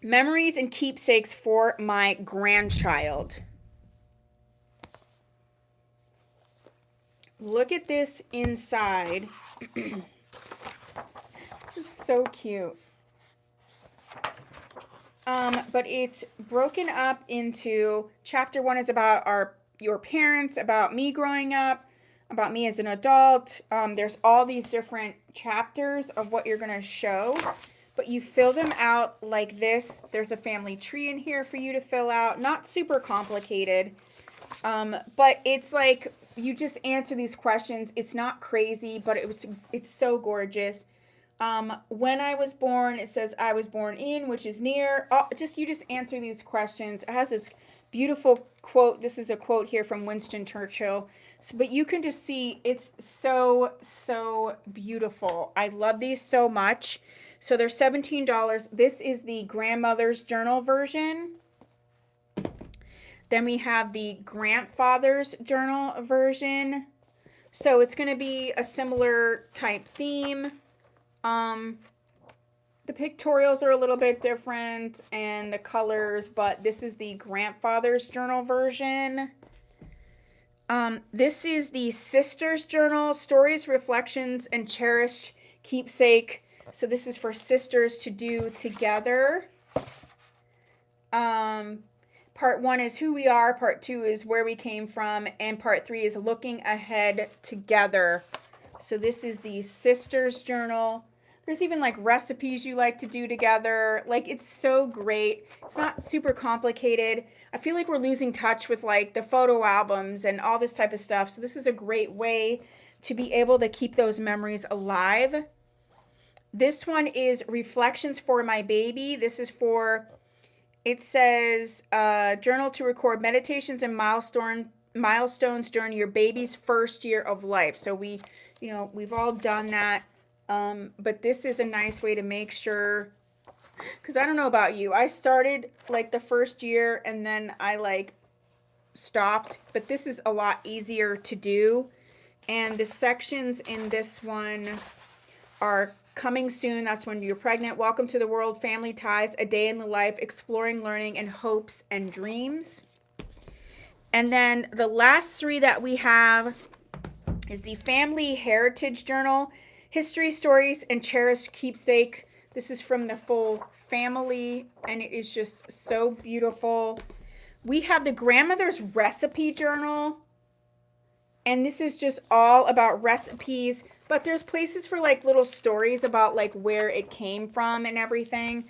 memories and keepsakes for my grandchild. Look at this inside. It's so cute. But it's broken up into chapter 1 is about your parents, about me growing up, about me as an adult. There's all these different chapters of what you're going to show, but you fill them out like this. There's a family tree in here for you to fill out. Not super complicated, but it's like you just answer these questions. It's not crazy, but it's so gorgeous. When I was born, it says I was born in, which is near. You just answer these questions. It has this beautiful quote. This is a quote here from Winston Churchill. But you can just see it's so beautiful. I love these so much. So they're $17. This is the Grandmother's Journal version. Then we have the Grandfather's Journal version. So it's going to be a similar type theme. The pictorials are a little bit different and the colors, but this is the Grandfather's Journal version. This is the Sister's Journal, Stories, Reflections, and Cherished Keepsake. So this is for sisters to do together. Part 1 is who we are, part 2 is where we came from, and part 3 is looking ahead together. So this is the Sister's Journal. There's even like recipes you like to do together. Like, it's so great. It's not super complicated. I feel like we're losing touch with like the photo albums and all this type of stuff. So this is a great way to be able to keep those memories alive. This one is Reflections for My Baby. This is for, it says, journal to record meditations and milestones during your baby's first year of life. So we've all done that. But this is a nice way to make sure, because I don't know about you, I started like the first year and then I like stopped, but this is a lot easier to do. And the sections in this one are coming soon. That's when you're pregnant. Welcome to the world. Family ties. A day in the life. Exploring, learning, and hopes and dreams. And then the last 3 that we have is the Family Heritage Journal. History, Stories, and Cherished Keepsake. This is from the full family, and it is just so beautiful. We have the Grandmother's Recipe Journal, and this is just all about recipes, but there's places for like little stories about like where it came from and everything.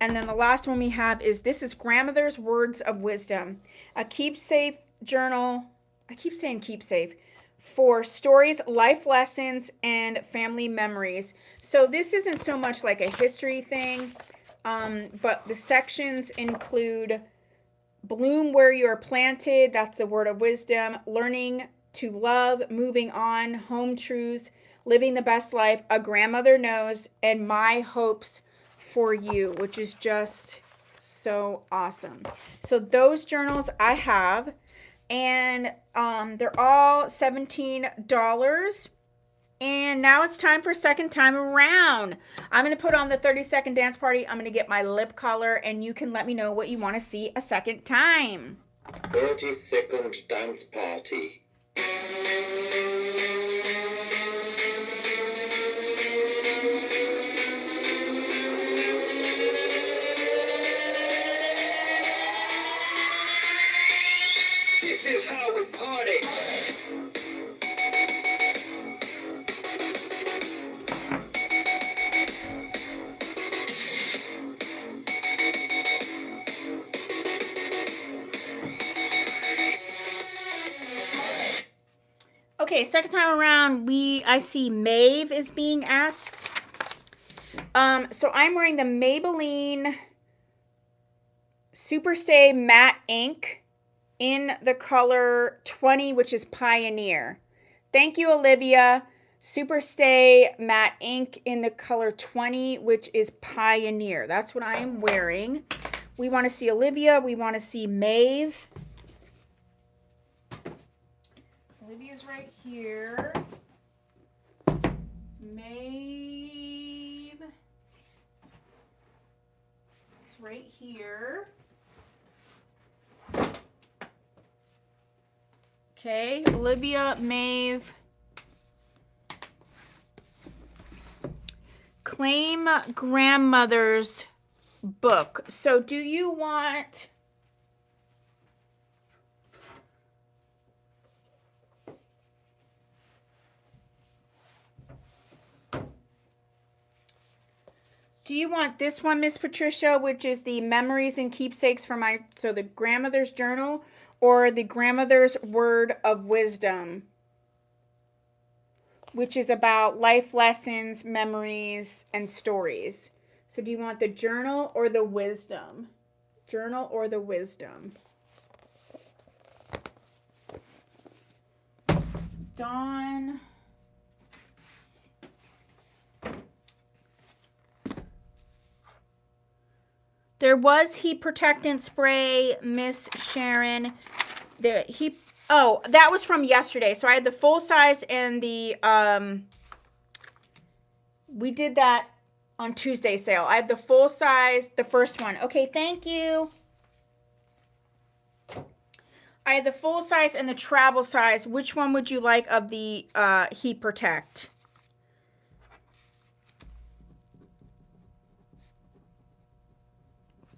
And then the last one we have is, this is Grandmother's Words of Wisdom, a keepsake journal. I keep saying keepsake. For stories, life lessons, and family memories. So this isn't so much like a history thing, but the sections include bloom where you are planted. That's the word of wisdom. Learning to love, moving on, home truths, living the best life, a grandmother knows, and my hopes for you, which is just so awesome. So those journals I have. And they're all $17. And now it's time for second time around. I'm going to put on the 30-second dance party. I'm going to get my lip color, and you can let me know what you want to see a second time. 30-second dance party. This is how we party. Okay, second time around, I see Maeve is being asked. So I'm wearing the Maybelline Superstay Matte Ink in the color 20, which is Pioneer. Thank you, Olivia. Superstay Matte Ink in the color 20, which is Pioneer. That's what I am wearing. We want to see Olivia. We want to see Maeve. Olivia's right here. Maeve is right here. Okay, Olivia, Maeve. Claim grandmother's book. So do you want... Do you want this one, Miss Patricia, which is the memories and keepsakes for the grandmother's journal, or the grandmother's word of wisdom, which is about life lessons, memories, and stories? So do you want the journal or the wisdom? Journal or the wisdom? Dawn. There was heat protectant spray, Miss Sharon. That was from yesterday. So I had the full size and the, we did that on Tuesday sale. I have the full size, the first one. Okay, thank you. I have the full size and the travel size. Which one would you like of the heat protect?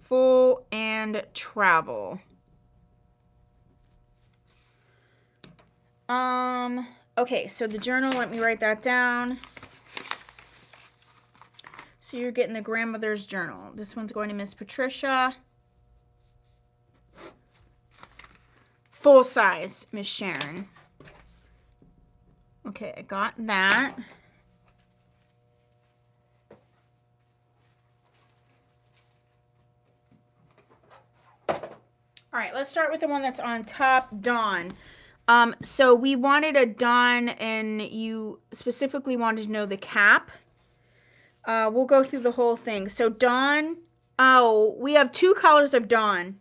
Full and travel. Okay, so the journal, let me write that down. So you're getting the grandmother's journal. This one's going to Miss Patricia. Full size, Miss Sharon. Okay, I got that. All right, let's start with the one that's on top, Dawn. So we wanted a Dawn, and you specifically wanted to know the cap. We'll go through the whole thing. So Dawn, we have two colors of Dawn.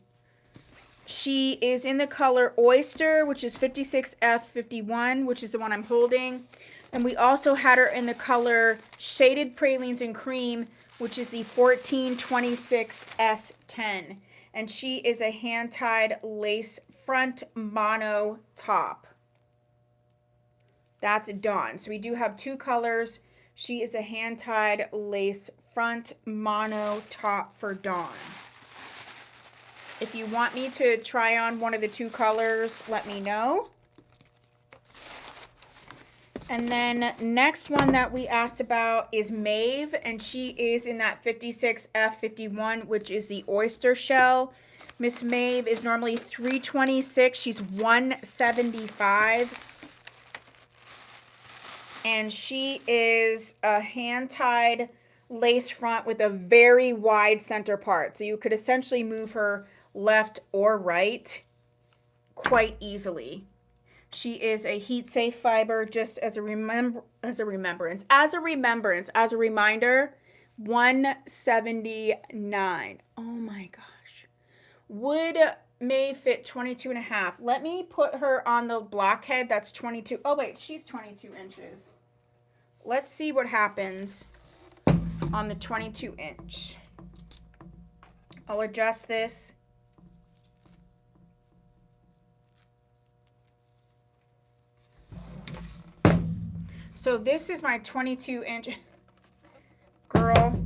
She is in the color Oyster, which is 56F51, which is the one I'm holding. And we also had her in the color Shaded Pralines and Cream, which is the 1426S10. And she is a hand-tied lace front mono top. That's Dawn. So we do have two colors. She is a hand-tied lace front mono top for Dawn. If you want me to try on one of the two colors, let me know. And then next one that we asked about is Maeve, and she is in that 56F51, which is the oyster shell. Miss Maeve is normally $326. She's $175. And she is a hand-tied lace front with a very wide center part. So you could essentially move her left or right quite easily. She is a heat safe fiber, just as a reminder, 179. Oh my gosh. Would May fit 22 and a half? Let me put her on the blockhead. That's 22. Oh wait, she's 22 inches. let's see what happens on the 22 inch. I'll adjust this. So this is my 22 inch girl.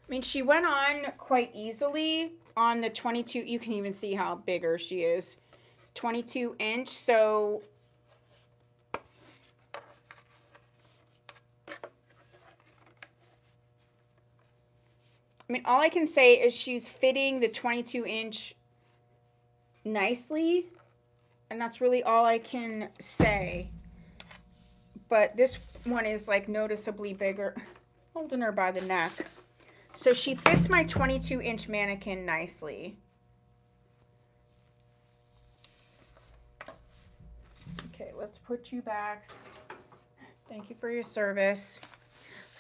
I mean, she went on quite easily on the 22. You can even see how bigger she is. 22 inch. So I mean, all I can say is she's fitting the 22 inch nicely. And that's really all I can say. But this one is like noticeably bigger. Holding her by the neck. So she fits my 22 inch mannequin nicely. Okay, let's put you back. Thank you for your service.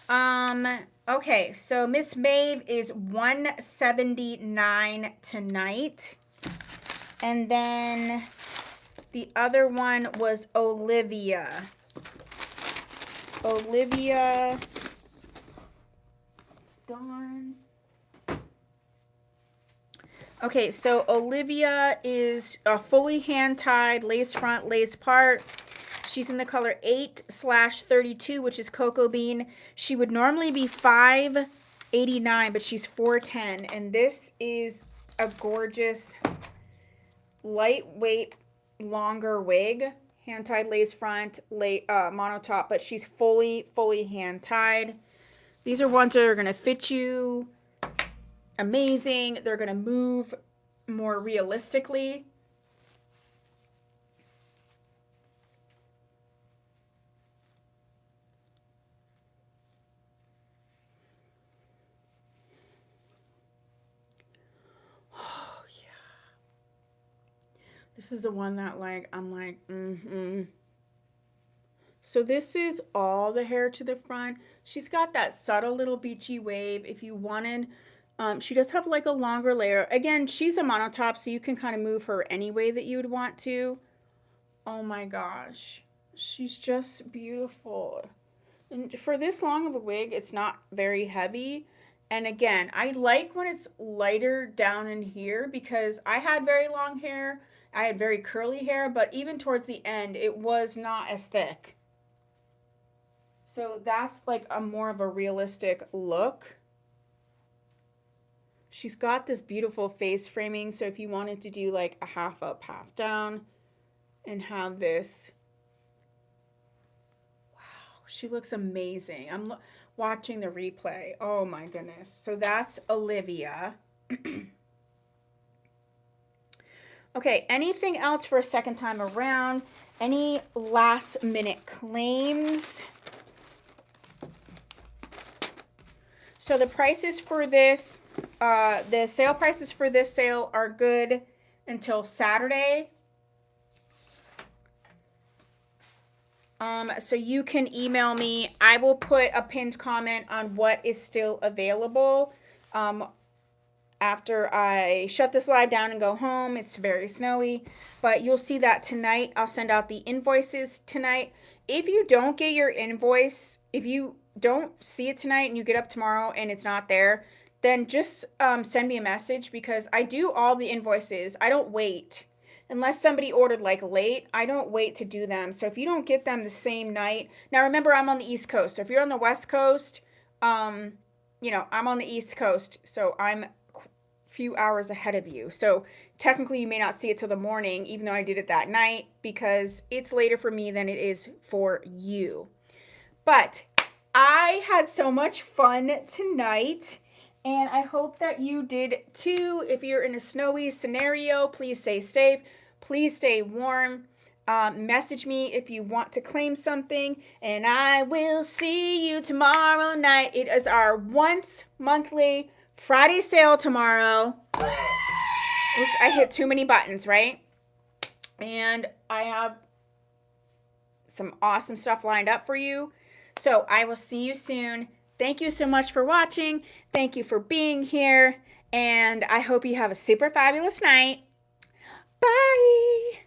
Okay, so Miss Maeve is $179 tonight. And then the other one was Olivia. Olivia. It's done. Okay, so Olivia is a fully hand-tied lace front, lace part. She's in the color 8/32, which is cocoa bean. She would normally be $5.89, but she's $4.10. And this is a gorgeous, lightweight, longer wig. Hand-tied lace front, mono top, but she's fully hand-tied. These are ones that are going to fit you amazing. They're going to move more realistically. Oh, yeah. This is the one that, like, I'm like, So this is all the hair to the front. She's got that subtle little beachy wave. If you wanted, she does have like a longer layer. Again, she's a monotop, so you can kind of move her any way that you would want to. Oh my gosh. She's just beautiful. And for this long of a wig, it's not very heavy. And again, I like when it's lighter down in here because I had very long hair. I had very curly hair, but even towards the end, it was not as thick. So that's like a more of a realistic look. She's got this beautiful face framing. So if you wanted to do like a half up, half down and have this. Wow, she looks amazing. I'm watching the replay. Oh my goodness. So that's Olivia. Okay, anything else for a second time around? Any last minute claims? So the prices for this, the sale prices for this sale are good until Saturday. So you can email me. I will put a pinned comment on what is still available. After I shut this live down and go home. It's very snowy, but you'll see that tonight. I'll send out the invoices tonight. If you don't get your invoice, if you don't see it tonight and you get up tomorrow and it's not there, then just send me a message because I do all the invoices. I don't wait. Unless somebody ordered like late, I don't wait to do them. So if you don't get them the same night, now remember I'm on the East Coast. So if you're on the West Coast, I'm on the East Coast. So I'm few hours ahead of you. So technically you may not see it till the morning, even though I did it that night, because it's later for me than it is for you. But I had so much fun tonight, and I hope that you did too. If you're in a snowy scenario, please stay safe. Please stay warm. Message me if you want to claim something, and I will see you tomorrow night. It is our once monthly Friday sale tomorrow. Oops, I hit too many buttons, right? And I have some awesome stuff lined up for you. So I will see you soon. Thank you so much for watching. Thank you for being here. And I hope you have a super fabulous night. Bye.